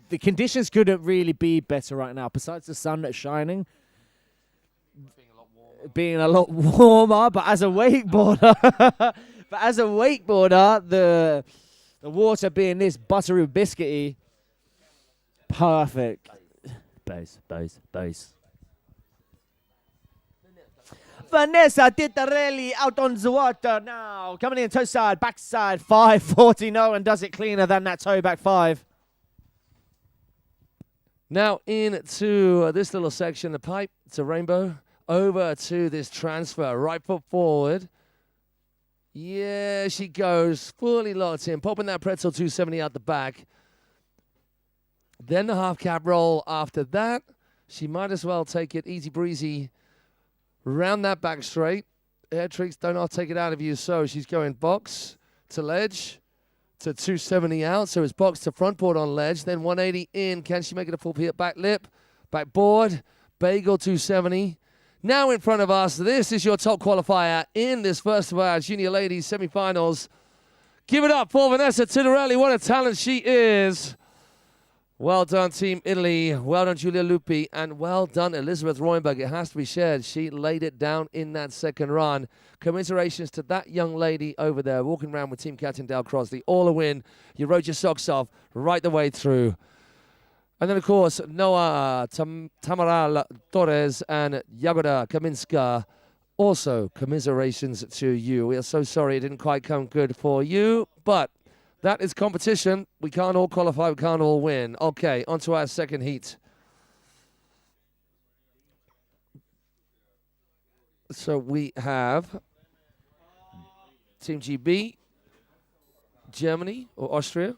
the conditions couldn't really be better right now, besides the sun that's shining. Being a lot warmer, but as a wakeboarder, the water being this buttery biscuity, perfect. Base. Vanessa Tittarelli out on the water now. Coming in toe side, backside, 540. No one does it cleaner than that toe back 5. Now into this little section, the pipe to Rainbow. Over to this transfer. Right foot forward. Yeah, she goes. Fully locked in. Popping that pretzel 270 out the back. Then the half cap roll after that. She might as well take it easy breezy. Round that back straight. Air tricks do not take it out of you. So she's going box to ledge to 270 out. So it's box to front board on ledge. Then 180 in. Can she make it a full pier? Back lip. Back board. Bagel 270. Now in front of us, this is your top qualifier in this first of our junior ladies semifinals. Give it up for Vanessa Tittarelli. What a talent she is. Well done, Team Italy. Well done, Giulia Lupi. And well done, Elizabeth Roenberg. It has to be shared. She laid it down in that second run. Commiserations to that young lady over there walking around with Team Captain Dale Crosley. All a win. You rode your socks off right the way through. And then, of course, Noah Tamaral Torres and Jagoda Kaminska. Also, commiserations to you. We are so sorry it didn't quite come good for you, but that is competition. We can't all qualify. We can't all win. Okay, on to our second heat. So we have Team GB, Germany or Austria.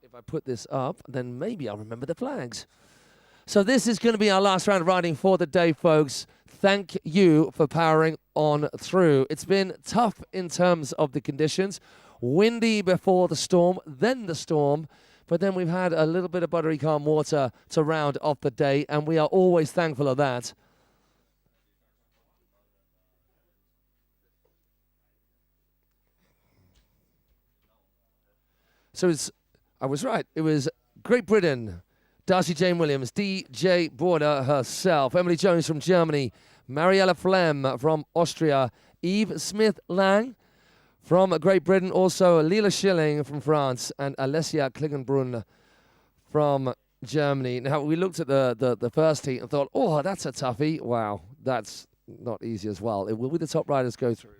If I put this up, then maybe I'll remember the flags. So this is going to be our last round of riding for the day, folks. Thank you for powering on through. It's been tough in terms of the conditions. Windy before the storm, then the storm. But then we've had a little bit of buttery calm water to round off the day, and we are always thankful of that. So I was right. It was Great Britain, Darcy Jane Williams, DJ Border herself, Emily Jones from Germany, Mariella Flem from Austria, Eve Smith-Lang from Great Britain, also Lila Schilling from France, and Alessia Klingenbrunn from Germany. Now, we looked at the first heat and thought, oh, that's a toughie. Wow, that's not easy as well. Will the top riders go through?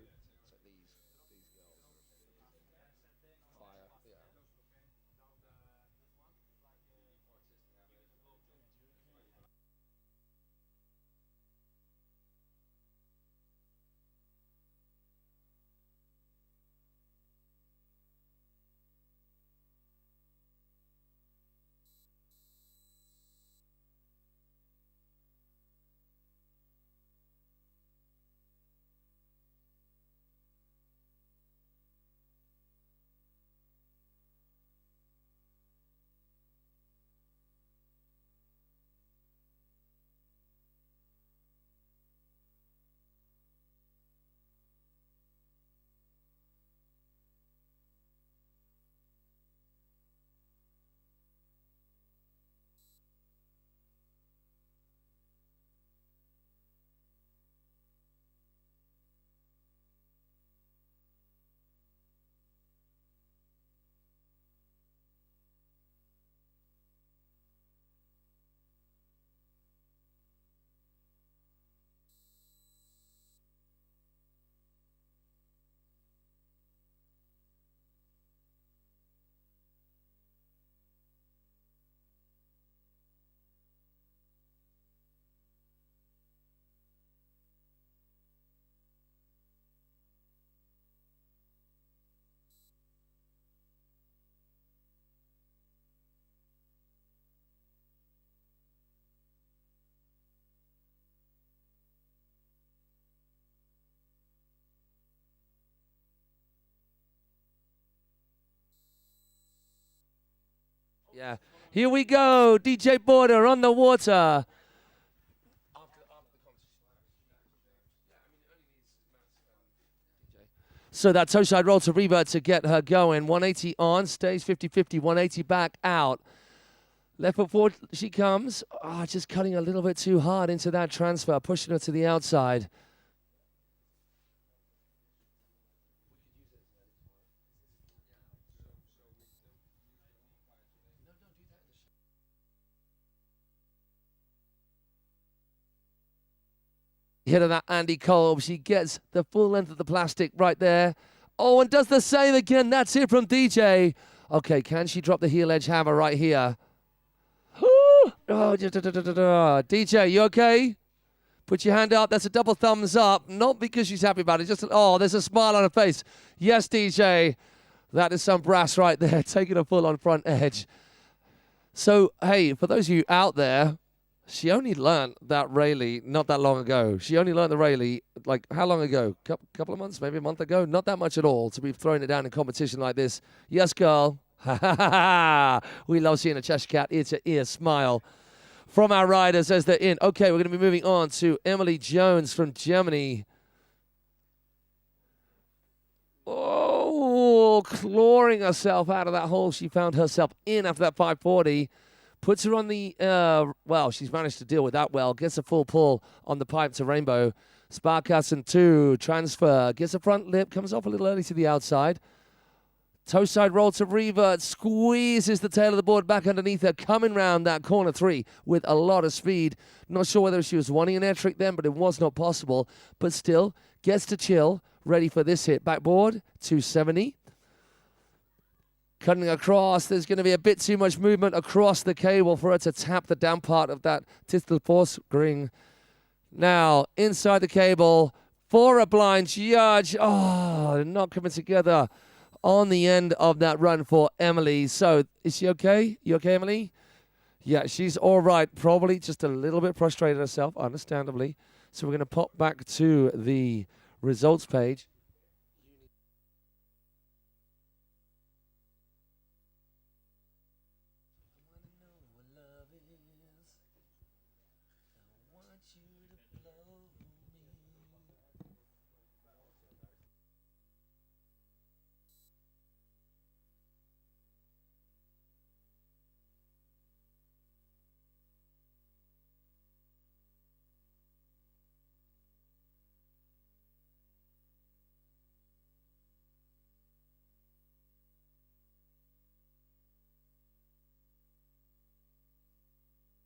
Yeah. Here we go. DJ Border on the water. So that toe side roll to revert to get her going. 180 on, stays 50-50, 180 back out. Left foot forward she comes. Just cutting a little bit too hard into that transfer, pushing her to the outside. Hit of that Andy Kolb. She gets the full length of the plastic right there. Oh, and does the same again. That's it from DJ. Okay, can she drop the heel edge hammer right here? DJ, you okay? Put your hand up. That's a double thumbs up. Not because she's happy about it. Just, there's a smile on her face. Yes, DJ. That is some brass right there. Taking a full on front edge. So, hey, for those of you out there, she only learned that Rayleigh not that long ago. She only learned the Rayleigh, like, how long ago? Couple of months, maybe a month ago? Not that much at all to be throwing it down in competition like this. Yes, girl. We love seeing a Cheshire Cat ear-to-ear smile from our riders as they're in. Okay, we're going to be moving on to Emily Jones from Germany. Oh, clawing herself out of that hole she found herself in after that 540. Puts her on the, she's managed to deal with that well. Gets a full pull on the pipe to Rainbow. Sparkassen 2, transfer. Gets a front lip, comes off a little early to the outside. Toe side roll to revert. Squeezes the tail of the board back underneath her. Coming round that corner 3 with a lot of speed. Not sure whether she was wanting an air trick then, but it was not possible. But still, gets to chill. Ready for this hit. Backboard, 270. Cutting across, there's going to be a bit too much movement across the cable for her to tap the down part of that Tistelforce ring. Now, inside the cable for a blind judge. Not coming together on the end of that run for Emily. So, is she okay? You okay, Emily? Yeah, she's all right. Probably just a little bit frustrated herself, understandably. So, we're going to pop back to the results page.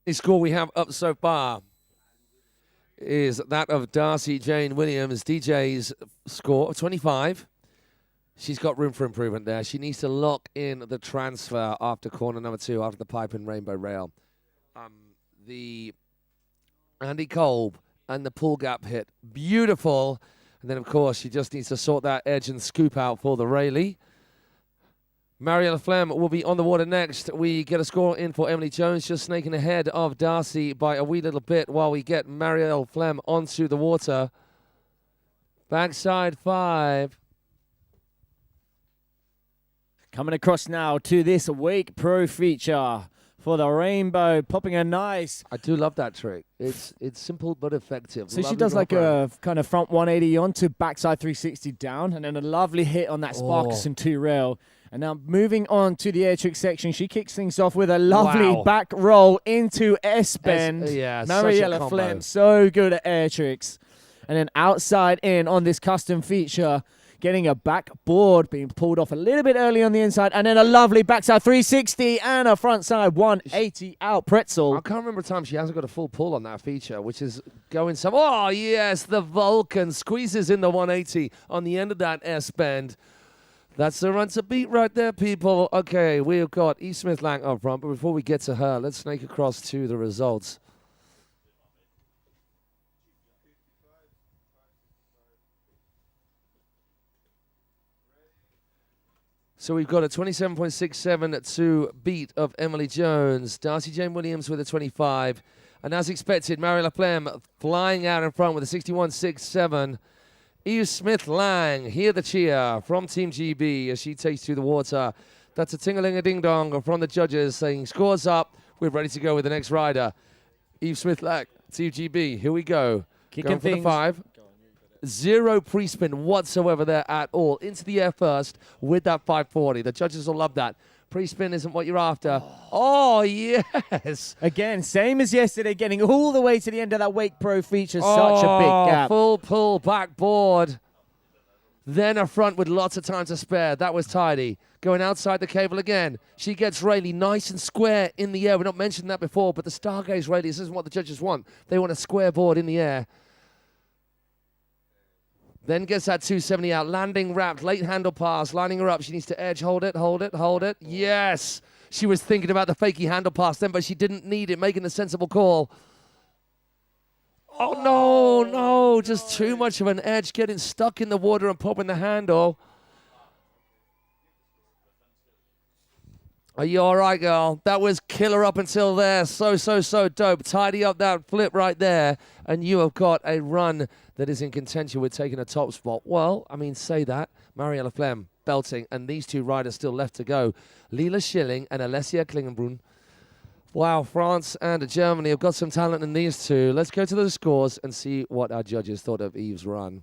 The score we have up so far is that of Darcy Jane Williams. DJ's score of 25. She's got room for improvement there. She needs to lock in the transfer after corner number 2, after the pipe and rainbow rail. The Andy Kolb and the pull gap hit. Beautiful. And then, of course, she just needs to sort that edge and scoop out for the Rayleigh. Mariella Flem will be on the water next. We get a score in for Emily Jones, just snaking ahead of Darcy by a wee little bit while we get Mariella Flem onto the water. Backside 5. Coming across now to this Wake Pro feature for the Rainbow, popping a nice. I do love that trick. It's simple but effective. So she does like a kind of front 180 onto backside 360 down, and then a lovely hit on that Sparkassen 2 rail. And now moving on to the air trick section, she kicks things off with a lovely back roll into S-bend. Mariella Flem, so good at air tricks. And then outside in on this custom feature, getting a backboard being pulled off a little bit early on the inside, and then a lovely backside 360 and a front side 180 out pretzel. I can't remember a time she hasn't got a full pull on that feature, which is going some. Oh, yes, the Vulcan squeezes in the 180 on the end of that S-bend. That's the run to beat right there, people. Okay, we've got E. Smith Lang up front, but before we get to her, let's snake across to the results. So we've got a 27.672 beat of Emily Jones. Darcy Jane Williams with a 25. And as expected, Mariella Flem flying out in front with a 61.67. Eve Smith Lang, hear the cheer from Team GB as she takes to the water. That's a ting-a-ling-a-ding-dong from the judges saying, scores up. We're ready to go with the next rider. Eve Smith-Lack, TGB. Here we go. Kicking Going for the things. 5. Zero pre-spin whatsoever there at all. Into the air first with that 540. The judges will love that. Pre-spin isn't what you're after. Oh, yes. Again, same as yesterday, getting all the way to the end of that Wake Pro feature. Such a big gap. Full pull backboard. Then a front with lots of time to spare. That was tidy. Going outside the cable again. She gets Rayleigh nice and square in the air. We've not mentioned that before, but the Stargaze Rayleigh, this isn't what the judges want. They want a square board in the air. Then gets that 270 out. Landing wrapped. Late handle pass. Lining her up. She needs to edge. Hold it, hold it, hold it. Yes. She was thinking about the fakey handle pass then, but she didn't need it. Making a sensible call. Oh, no. Just too much of an edge. Getting stuck in the water and popping the handle. Are you all right, girl? That was killer up until there. So dope. Tidy up that flip right there, and you have got a run that is in contention with taking a top spot. Well, I mean, say that. Mariella Flem belting, and these two riders still left to go. Lila Schilling and Alessia Klingenbrunn. Wow, France and Germany have got some talent in these two. Let's go to the scores and see what our judges thought of Eve's run.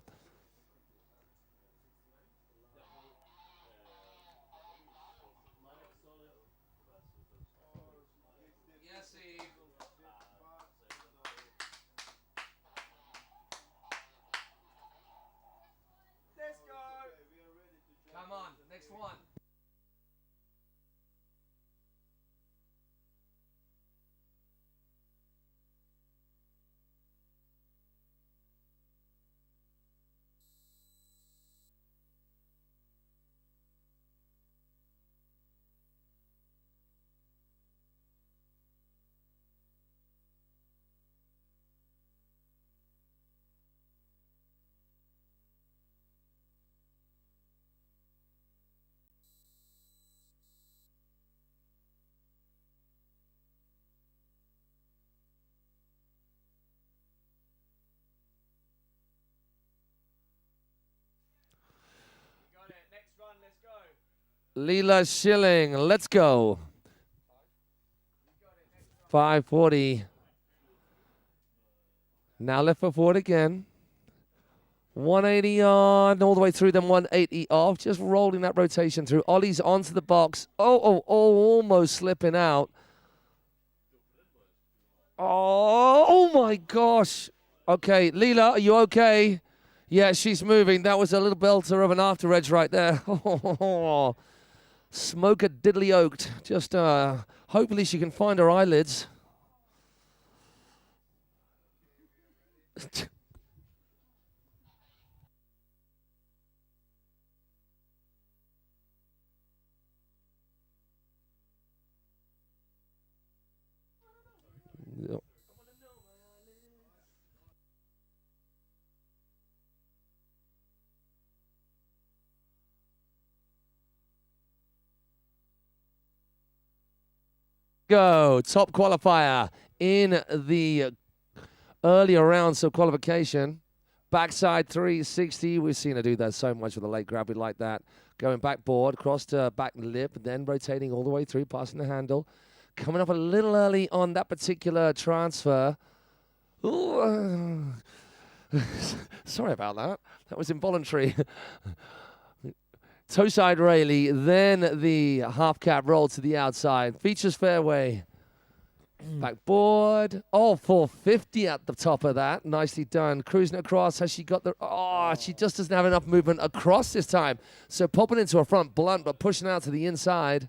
Come on, next one. Lila Schilling, let's go. 540. Now left foot forward again. 180 on, all the way through, then 180 off. Just rolling that rotation through. Ollie's onto the box. Oh, almost slipping out. Oh my gosh. Okay, Lila, are you okay? Yeah, she's moving. That was a little belter of an after edge right there. Smoker diddly oaked. Just hopefully she can find her eyelids. Go, top qualifier in the earlier rounds of qualification. Backside 360. We've seen her do that so much with a late grab. We like that. Going backboard, cross to back lip, then rotating all the way through, passing the handle. Coming up a little early on that particular transfer. Ooh, sorry about that. That was involuntary. Toe side Rayleigh, then the half cap roll to the outside. Features fairway. Backboard. Oh, 450 at the top of that. Nicely done. Cruising across. Has she got the... Oh, she just doesn't have enough movement across this time. So popping into her front blunt, but pushing out to the inside.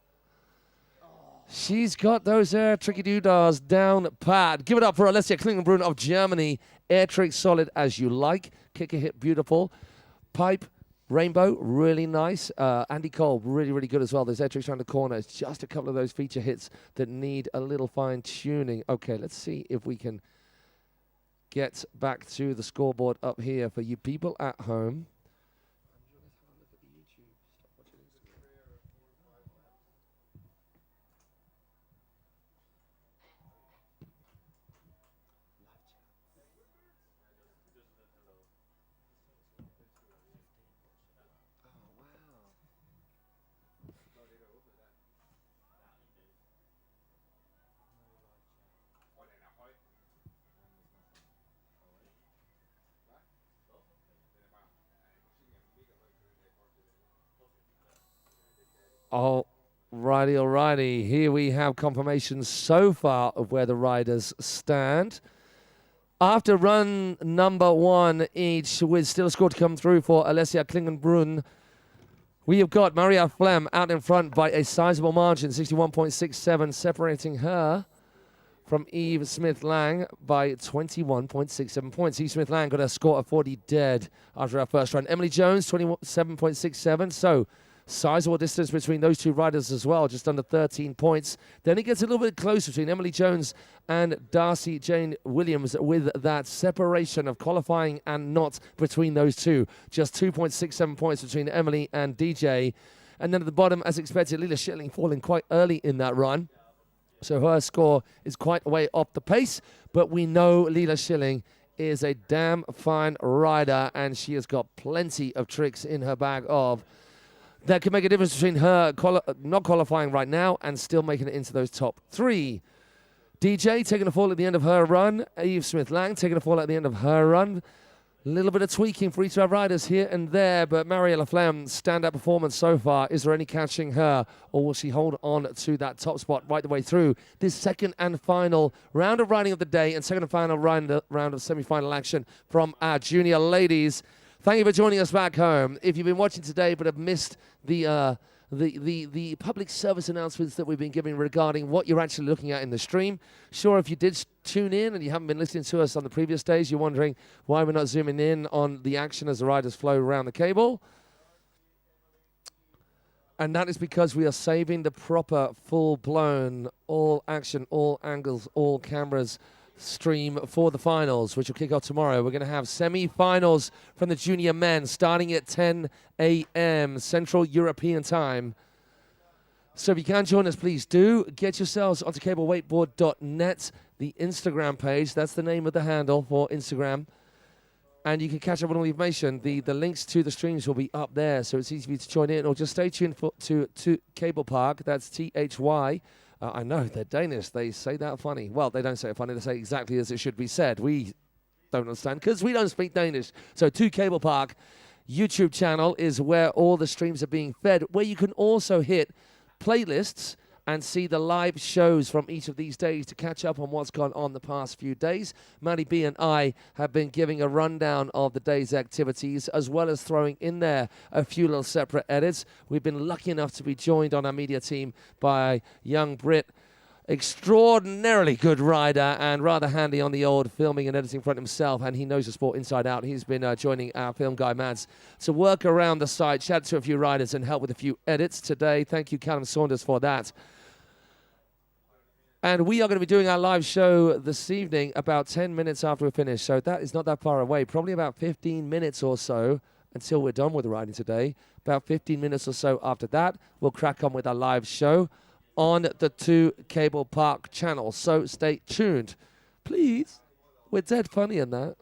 She's got those air tricky doodahs down pat. Give it up for Alessia Klingenbrunn of Germany. Air trick solid as you like. Kicker hit beautiful. Pipe. Rainbow, really nice. Andy Cole, really, really good as well. There's air tricks around the corner. It's just a couple of those feature hits that need a little fine-tuning. Okay, let's see if we can get back to the scoreboard up here for you people at home. Alrighty. Here we have confirmation so far of where the riders stand. After run number 1 each, with still a score to come through for Alessia Klingenbrunn, we have got Maria Flem out in front by a sizable margin, 61.67, separating her from Eve Smith-Lang by 21.67 points. Eve Smith-Lang got a score of 40 dead after our first run. Emily Jones, 27.67, so sizable distance between those two riders as well, just under 13 points. Then it gets a little bit closer between Emily Jones and Darcy Jane Williams with that separation of qualifying and not between those two. Just 2.67 points between Emily and DJ. And then at the bottom, as expected, Leela Schilling falling quite early in that run. So her score is quite a way off the pace, but we know Leela Schilling is a damn fine rider, and she has got plenty of tricks in her bag that can make a difference between her not qualifying right now and still making it into those top 3. DJ taking a fall at the end of her run. Eve Smith-Lang taking a fall at the end of her run. A little bit of tweaking for each of our riders here and there, but Mariella Flem, standout performance so far. Is there any catching her, or will she hold on to that top spot right the way through this second and final round of riding of the day and second and final round of semi-final action from our junior ladies? Thank you for joining us back home. If you've been watching today but have missed the public service announcements that we've been giving regarding what you're actually looking at in the stream, sure, if you did tune in and you haven't been listening to us on the previous days, you're wondering why we're not zooming in on the action as the riders flow around the cable. And that is because we are saving the proper, full-blown, all action, all angles, all cameras stream for the finals, which will kick off tomorrow. We're going to have semi-finals from the junior men starting at 10 a.m. Central European time. So if you can join us, please do. Get yourselves onto cablewakeboard.net, the Instagram page. That's the name of the handle for Instagram. And you can catch up on all the information. The links to the streams will be up there, so it's easy for you to join in. Or just stay tuned to Cable Park. That's THY. I know, they're Danish. They say that funny. Well, they don't say it funny. They say exactly as it should be said. We don't understand because we don't speak Danish. So to Cable Park YouTube channel is where all the streams are being fed, where you can also hit playlists and see the live shows from each of these days to catch up on what's gone on the past few days. Maddie B and I have been giving a rundown of the day's activities, as well as throwing in there a few little separate edits. We've been lucky enough to be joined on our media team by young Brit, extraordinarily good rider and rather handy on the old filming and editing front himself, and he knows the sport inside out. He's been joining our film guy Mads to work around the site, chat to a few riders and help with a few edits today. Thank you, Callum Saunders, for that. And we are going to be doing our live show this evening about 10 minutes after we finish. So that is not that far away. Probably about 15 minutes or so until we're done with the riding today. About 15 minutes or so after that, we'll crack on with our live show on the 2 Cable Park channels. So stay tuned. Please. We're dead funny in that.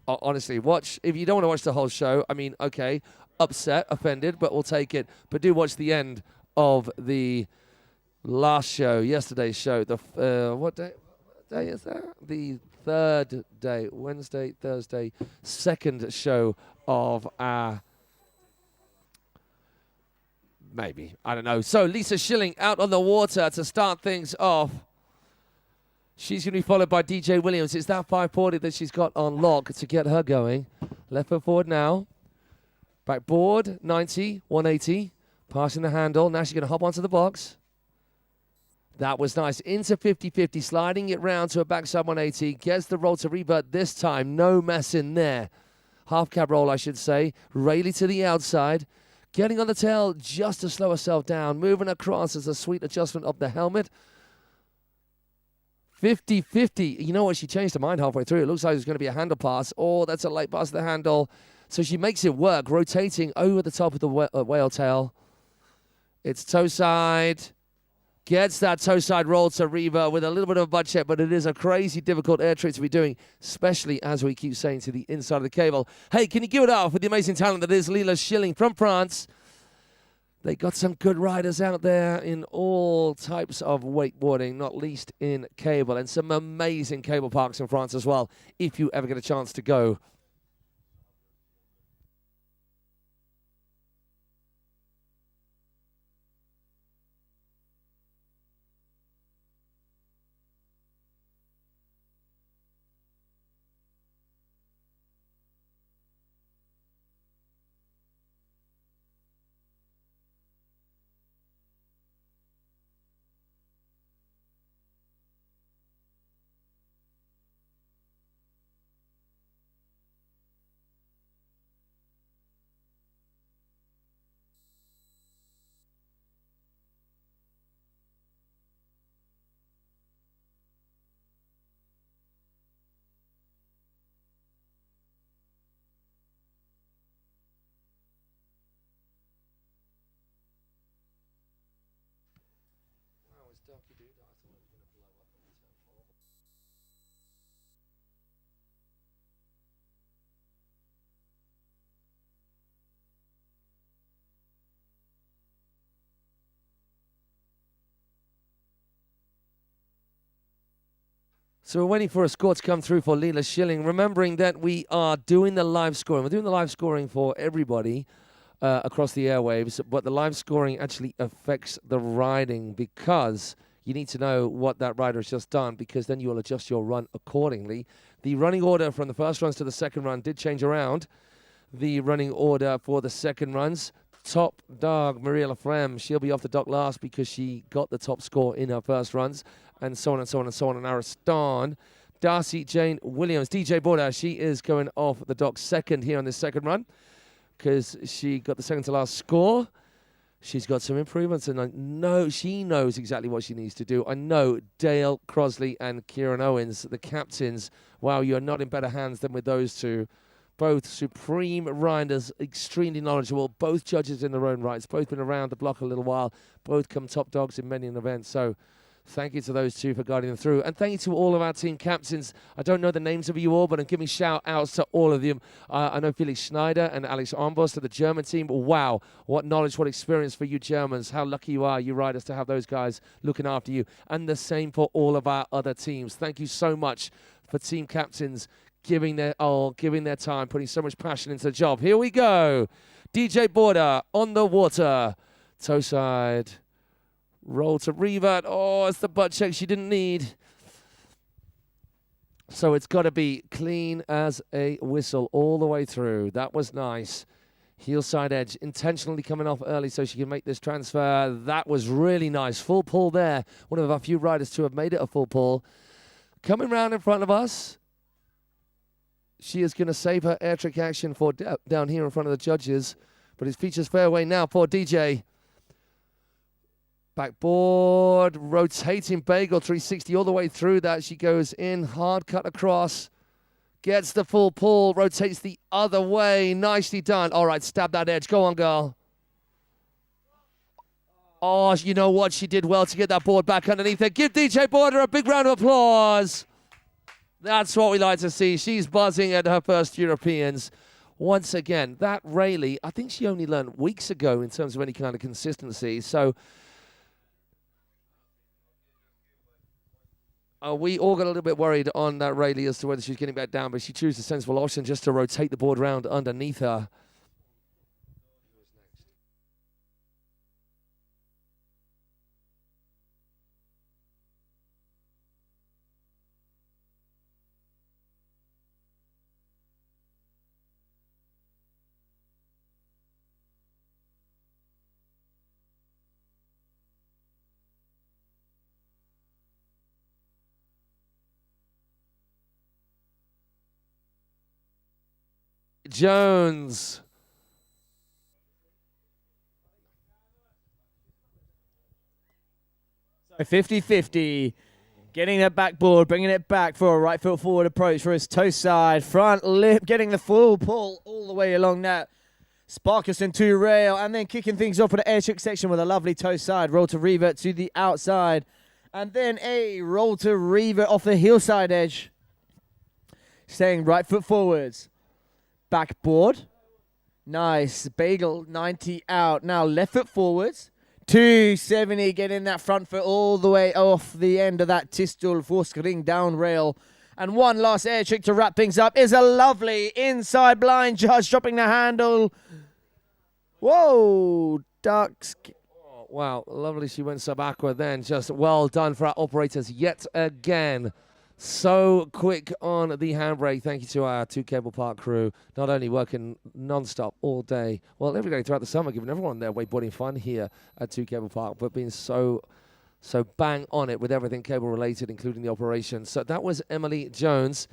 Honestly, watch. If you don't want to watch the whole show, I mean, okay, upset, offended, but we'll take it. But do watch the end of the last show, yesterday's show. What day is that? The third day, Wednesday, Thursday, second show of our, maybe, I don't know. So Lisa Schilling out on the water to start things off. She's going to be followed by DJ Williams. It's that 540 that she's got on lock to get her going. Left foot forward now. Backboard, 90, 180. Passing the handle. Now she's going to hop onto the box. That was nice. Into 50-50, sliding it round to a backside 180. Gets the roll to revert this time. No mess in there. Half cab roll, I should say. Rayleigh to the outside. Getting on the tail just to slow herself down. Moving across as a sweet adjustment of the helmet. 50-50. You know what? She changed her mind halfway through. It looks like there's going to be a handle pass. Oh, that's a late pass to the handle. So she makes it work, rotating over the top of the whale tail. It's toe side. Gets that toe side roll to Reva with a little bit of a butt check, but it is a crazy difficult air trick to be doing, especially as we keep saying to the inside of the cable. Hey, can you give it up for the amazing talent that is Leela Schilling from France? They got some good riders out there in all types of wakeboarding, not least in cable, and some amazing cable parks in France as well, if you ever get a chance to go. So we're waiting for a score to come through for Leela Schilling. Remembering that we are doing the live scoring. We're doing the live scoring for everybody across the airwaves, but the live scoring actually affects the riding because you need to know what that rider has just done, because then you'll adjust your run accordingly. The running order from the first runs to the second run did change around. The running order for the second runs: top dog Maria Lafremme, she'll be off the dock last because she got the top score in her first runs, and so on and so on and so on. And Ariston, Darcy Jane Williams, DJ Border, she is going off the dock second here on this second run because she got the second to last score. She's got some improvements, and I know she knows exactly what she needs to do. I know Dale Crosley and Kieran Owens, the captains, wow, you're not in better hands than with those two. Both supreme riders, extremely knowledgeable, both judges in their own rights, both been around the block a little while, both come top dogs in many an event. So thank you to those two for guiding them through. And thank you to all of our team captains. I don't know the names of you all, but I'm giving shout outs to all of them. I know Felix Schneider and Alex Armbost of the German team. Wow, what knowledge, what experience for you Germans. How lucky you are, you riders, to have those guys looking after you. And the same for all of our other teams. Thank you so much for team captains giving their all, giving their time, putting so much passion into the job. Here we go. DJ Border on the water. Toe side. Roll to revert. Oh, it's the butt check she didn't need. So it's got to be clean as a whistle all the way through. That was nice. Heel side edge intentionally coming off early so she can make this transfer. That was really nice. Full pull there. One of our few riders to have made it a full pull. Coming round in front of us. She is going to save her air trick action for down here in front of the judges. But it features fairway now for DJ. Backboard, rotating bagel, 360 all the way through that. She goes in, hard cut across. Gets the full pull, rotates the other way. Nicely done. All right, stab that edge. Go on, girl. Oh, you know what? She did well to get that board back underneath her. Give DJ Border a big round of applause. That's what we like to see. She's buzzing at her first Europeans. Once again, that Rayleigh, I think she only learned weeks ago in terms of any kind of consistency. So we all got a little bit worried on that Rayleigh as to whether she's getting back down, but she chose a sensible option just to rotate the board round underneath her. Jones. 50-50. Getting that backboard, bringing it back for a right foot forward approach for his toe side. Front lip, getting the full pull all the way along that. Sparkerson to rail, and then kicking things off for the air trick section with a lovely toe side. Roll to revert to the outside. And then a roll to revert off the heel side edge. Staying right foot forwards. Backboard. Nice. Bagel 90 out. Now left foot forwards. 270, getting that front foot all the way off the end of that Tistul Forskring down rail. And one last air trick to wrap things up is a lovely inside blind judge dropping the handle. Whoa, ducks. Oh, wow, lovely. She went sub-aqua then. Just well done for our operators yet again. So quick on the handbrake. Thank you to our two Cable Park crew, not only working non-stop all day, well, every day throughout the summer, giving everyone their wakeboarding fun here at two Cable Park, but being so bang on it with everything cable related, including the operation. So that was Emily Jones.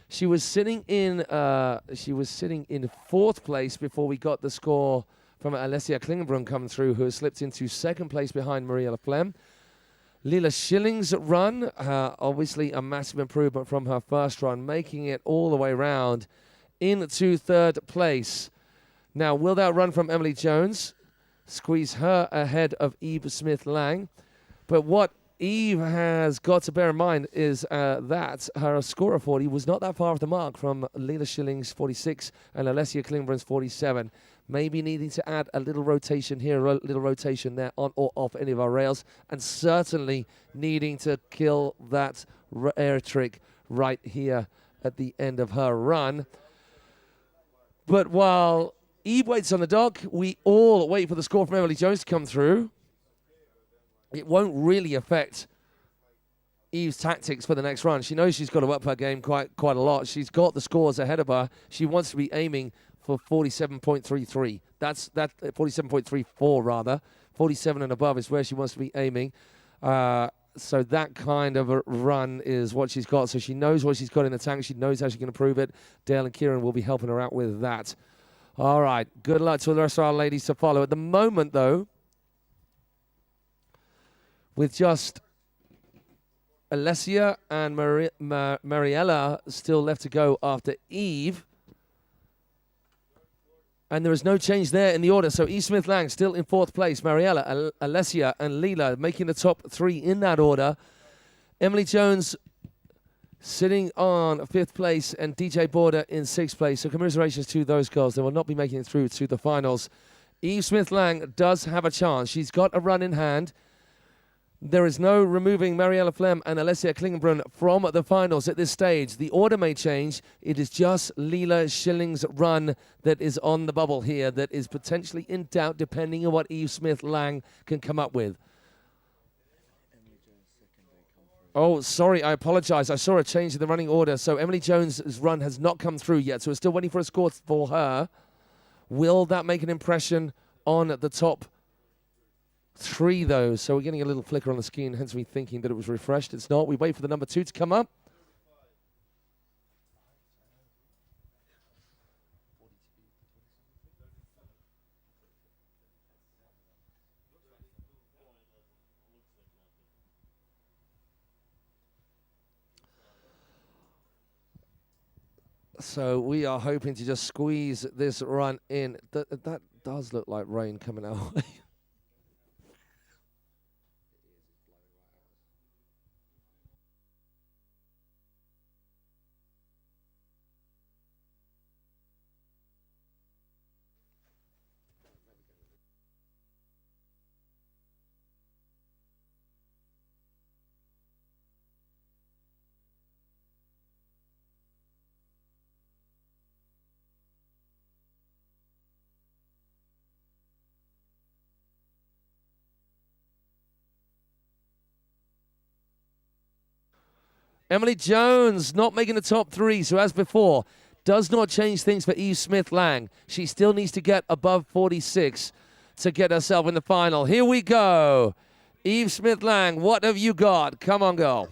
She was sitting in fourth place before we got the score from Alessia Klingenbrunn coming through, who has slipped into second place behind Maria Laflemme. Leela Schilling's run, obviously a massive improvement from her first run, making it all the way around into third place. Now, will that run from Emily Jones squeeze her ahead of Eve Smith-Lang? But what Eve has got to bear in mind is that her score of 40 was not that far off the mark from Leela Schilling's 46 and Alessia Klingenbrunn's 47. maybe needing to add a little rotation here, a little rotation there on or off any of our rails, and certainly needing to kill that air trick right here at the end of her run. But while Eve waits on the dock, we all wait for the score from Emily Jones to come through. It won't really affect Eve's tactics for the next run. She knows she's got to up her game quite a lot. She's got the scores ahead of her. She wants to be aiming for 47.33. That's 47.34 rather. 47 and above is where she wants to be aiming. So that kind of a run is what she's got. So she knows what she's got in the tank. She knows how she can improve it. Dale and Kieran will be helping her out with that. All right. Good luck to the rest of our ladies to follow. At the moment, though, with just Alessia and Mariella still left to go after Eve. And there is no change there in the order. So Eve Smith-Lang still in 4th place. Mariella, Alessia, and Leela making the top 3 in that order. Emily Jones sitting on 5th place and DJ Border in 6th place. So commiserations to those girls. They will not be making it through to the finals. Eve Smith-Lang does have a chance. She's got a run in hand. There is no removing Mariella Flem and Alessia Klingenbrunn from the finals at this stage. The order may change. It is just Leela Schilling's run that is on the bubble here that is potentially in doubt depending on what Eve Smith-Lang can come up with. Oh, sorry, I apologize. I saw a change in the running order. So Emily Jones' run has not come through yet. So we're still waiting for a score for her. Will that make an impression on the top 3, though? So we're getting a little flicker on the screen, hence me thinking that it was refreshed. It's not. We wait for the number 2 to come up. So we are hoping to just squeeze this run in. That does look like rain coming our way. Emily Jones not making the top 3, so as before, does not change things for Eve Smith-Lang. She still needs to get above 46 to get herself in the final. Here we go. Eve Smith-Lang, what have you got? Come on, girl.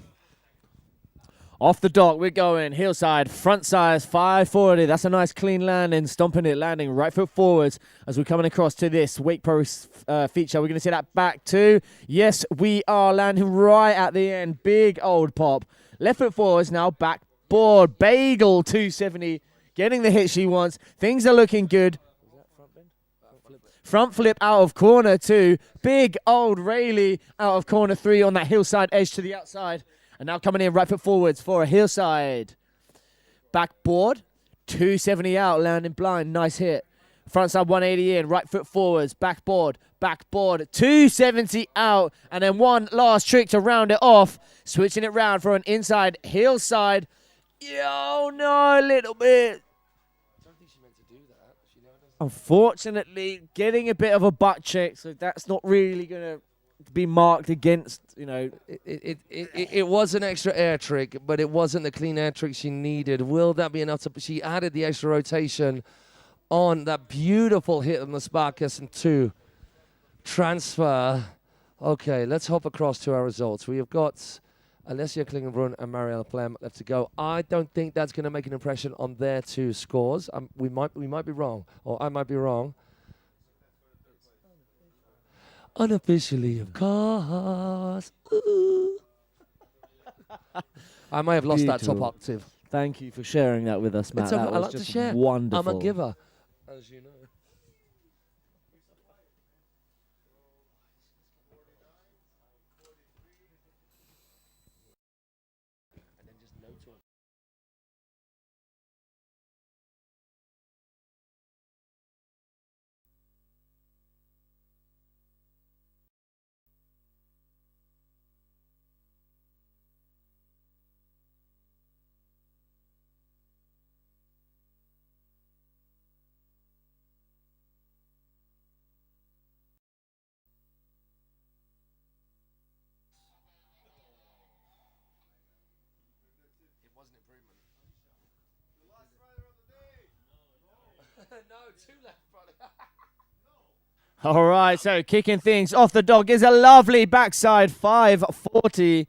Off the dock, we're going hillside, front size, 540. That's a nice clean landing, stomping it, landing right foot forwards as we're coming across to this Wake Pro feature. We're going to see that back too. Yes, we are landing right at the end. Big old pop. Left foot forwards now, back board. Bagel 270, getting the hit she wants. Things are looking good. Front flip out of corner 2. Big old Rayleigh out of corner 3 on that hillside edge to the outside. And now coming in right foot forwards for a hillside. Backboard, 270 out, landing blind. Nice hit. Frontside 180 in, right foot forwards. Backboard, 270 out. And then one last trick to round it off. Switching it round for an inside hillside. Oh no, a little bit. Unfortunately, getting a bit of a butt check, so that's not really going to be marked against, you know. It was an extra air trick, but it wasn't the clean air trick she needed. Will that be enough to... She added the extra rotation on that beautiful hit on the Sparkus and 2 transfer. Okay, let's hop across to our results. We have got Alessia Klingenbrunn and Mariella Flem left to go. I don't think that's going to make an impression on their 2 scores. We might be wrong, or I might be wrong. Unofficially, of course. I may have lost that top octave. Thank you for sharing that with us, Matt. It's okay. That I was like to just share. wonderful. I'm a giver, as you know. No, 2 left, brother. All right, so kicking things off the dog is a lovely backside 540.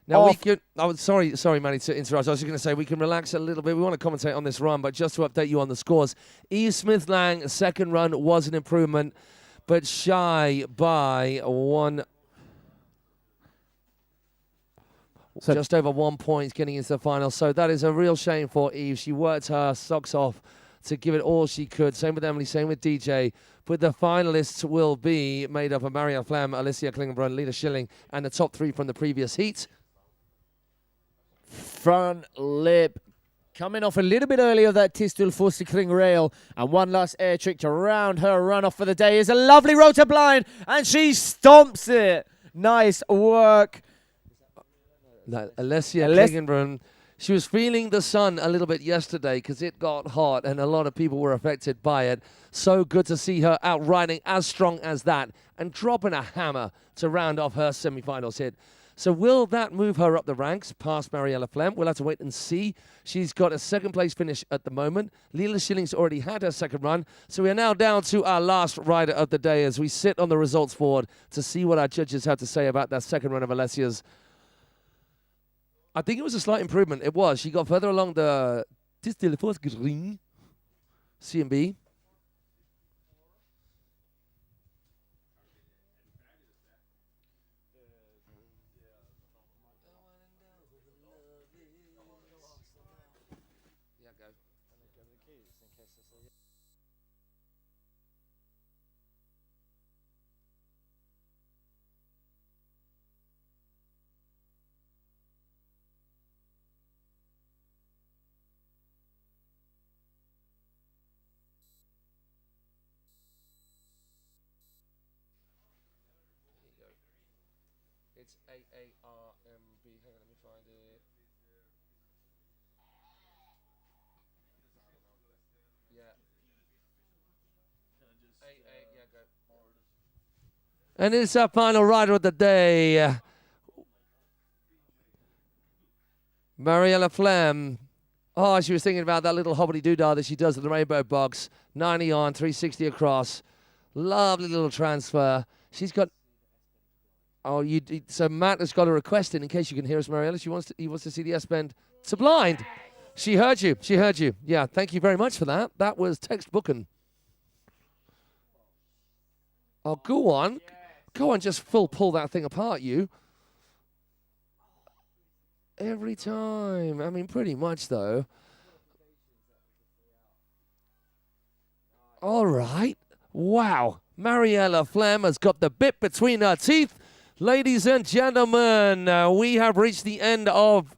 Now we off. can. Oh, sorry, Manny, to interrupt. I was just going to say we can relax a little bit. We want to commentate on this run, but just to update you on the scores, Eve Smith Lang second run was an improvement, but shy by one. So just over 1 point getting into the final. So that is a real shame for Eve. She worked her socks off to give it all she could. Same with Emily, same with DJ. But the finalists will be made up of Marianne Flam, Alicia Klingenbrunn, Lita Schilling, and the top 3 from the previous heat. Front lip coming off a little bit early of that Tistul Fossikring rail, and one last air trick to round her run off for the day is a lovely rotor blind, and she stomps it. Nice work. Alessia Klingenbrunn, she was feeling the sun a little bit yesterday because it got hot and a lot of people were affected by it. So good to see her out riding as strong as that and dropping a hammer to round off her semi-finals hit. So will that move her up the ranks past Mariella Flem? We'll have to wait and see. She's got a second place finish at the moment. Lila Schilling's already had her second run. So we are now down to our last rider of the day as we sit on the results board to see what our judges have to say about that second run of Alessia's. I think it was a slight improvement. It was. She got further along the Tistelfosgring CMB. It's AARMB. Hang on, let me find it. Yeah. Yeah, go. And it's our final rider of the day. Mariella Flem. Oh, she was thinking about that little hobbity-doodah that she does in the rainbow box. 90 on, 360 across. Lovely little transfer. She's got... Oh, so Matt has got a request in case you can hear us, Mariella. He wants to see the S-bend to blind. She heard you. She heard you. Yeah, thank you very much for that. That was textbooking. Oh, go on. Go on, just full pull that thing apart, you. Every time. I mean, pretty much, though. All right. Wow. Mariella Flem has got the bit between her teeth. Ladies and gentlemen, we have reached the end of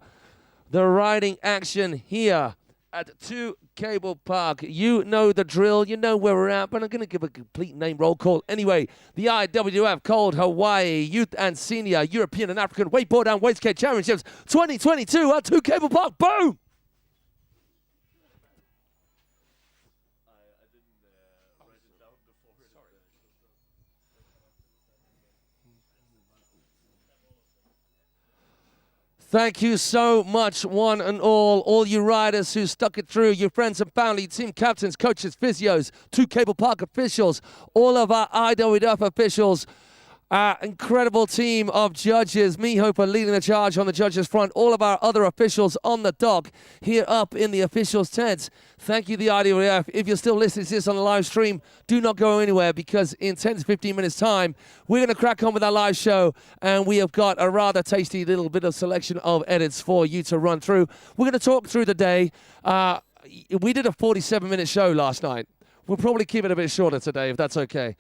the riding action here at 2 Cable Park. You know the drill. You know where we're at, but I'm going to give a complete name roll call. Anyway, the IWF Cold Hawaii Youth and Senior European and African Wakeboard and Wastegate Championships 2022 at 2 Cable Park. Boom! Thank you so much, one and all you riders who stuck it through, your friends and family, team captains, coaches, physios, 2 Cable Park officials, all of our IWF officials, our incredible team of judges, me Hooper leading the charge on the judges front, all of our other officials on the dock here up in the officials' tents. Thank you, the IWF. If you're still listening to this on the live stream, do not go anywhere because in 10 to 15 minutes' time, we're going to crack on with our live show and we have got a rather tasty little bit of selection of edits for you to run through. We're going to talk through the day. We did a 47-minute show last night. We'll probably keep it a bit shorter today if that's okay.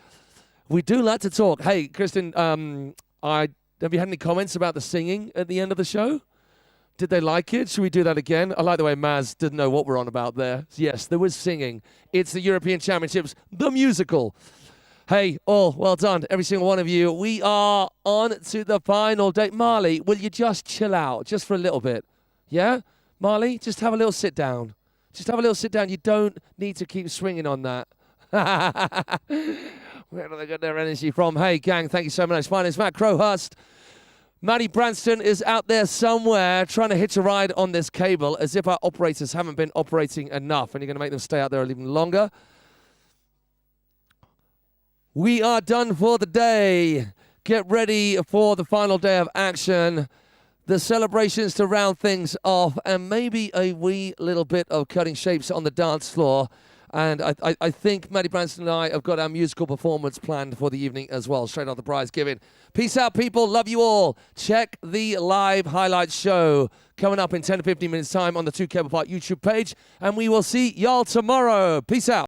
We do like to talk. Hey, Kristen, have you had any comments about the singing at the end of the show? Did they like it? Should we do that again? I like the way Maz didn't know what we're on about there. Yes, there was singing. It's the European Championships, the musical. Hey, all well done, every single one of you. We are on to the final day. Marley, will you just chill out just for a little bit? Yeah? Marley, just have a little sit down. Just have a little sit down. You don't need to keep swinging on that. Where do they get their energy from? Hey, gang, thank you so much. My name is Matt Crowhurst. Maddie Branston is out there somewhere trying to hitch a ride on this cable as if our operators haven't been operating enough. And you're going to make them stay out there even longer. We are done for the day. Get ready for the final day of action. The celebrations to round things off, and maybe a wee little bit of cutting shapes on the dance floor. And I think Maddie Branson and I have got our musical performance planned for the evening as well, straight off the prize giving. Peace out, people. Love you all. Check the live highlights show coming up in 10 to 15 minutes' time on the 2 Cable Park YouTube page. And we will see y'all tomorrow. Peace out.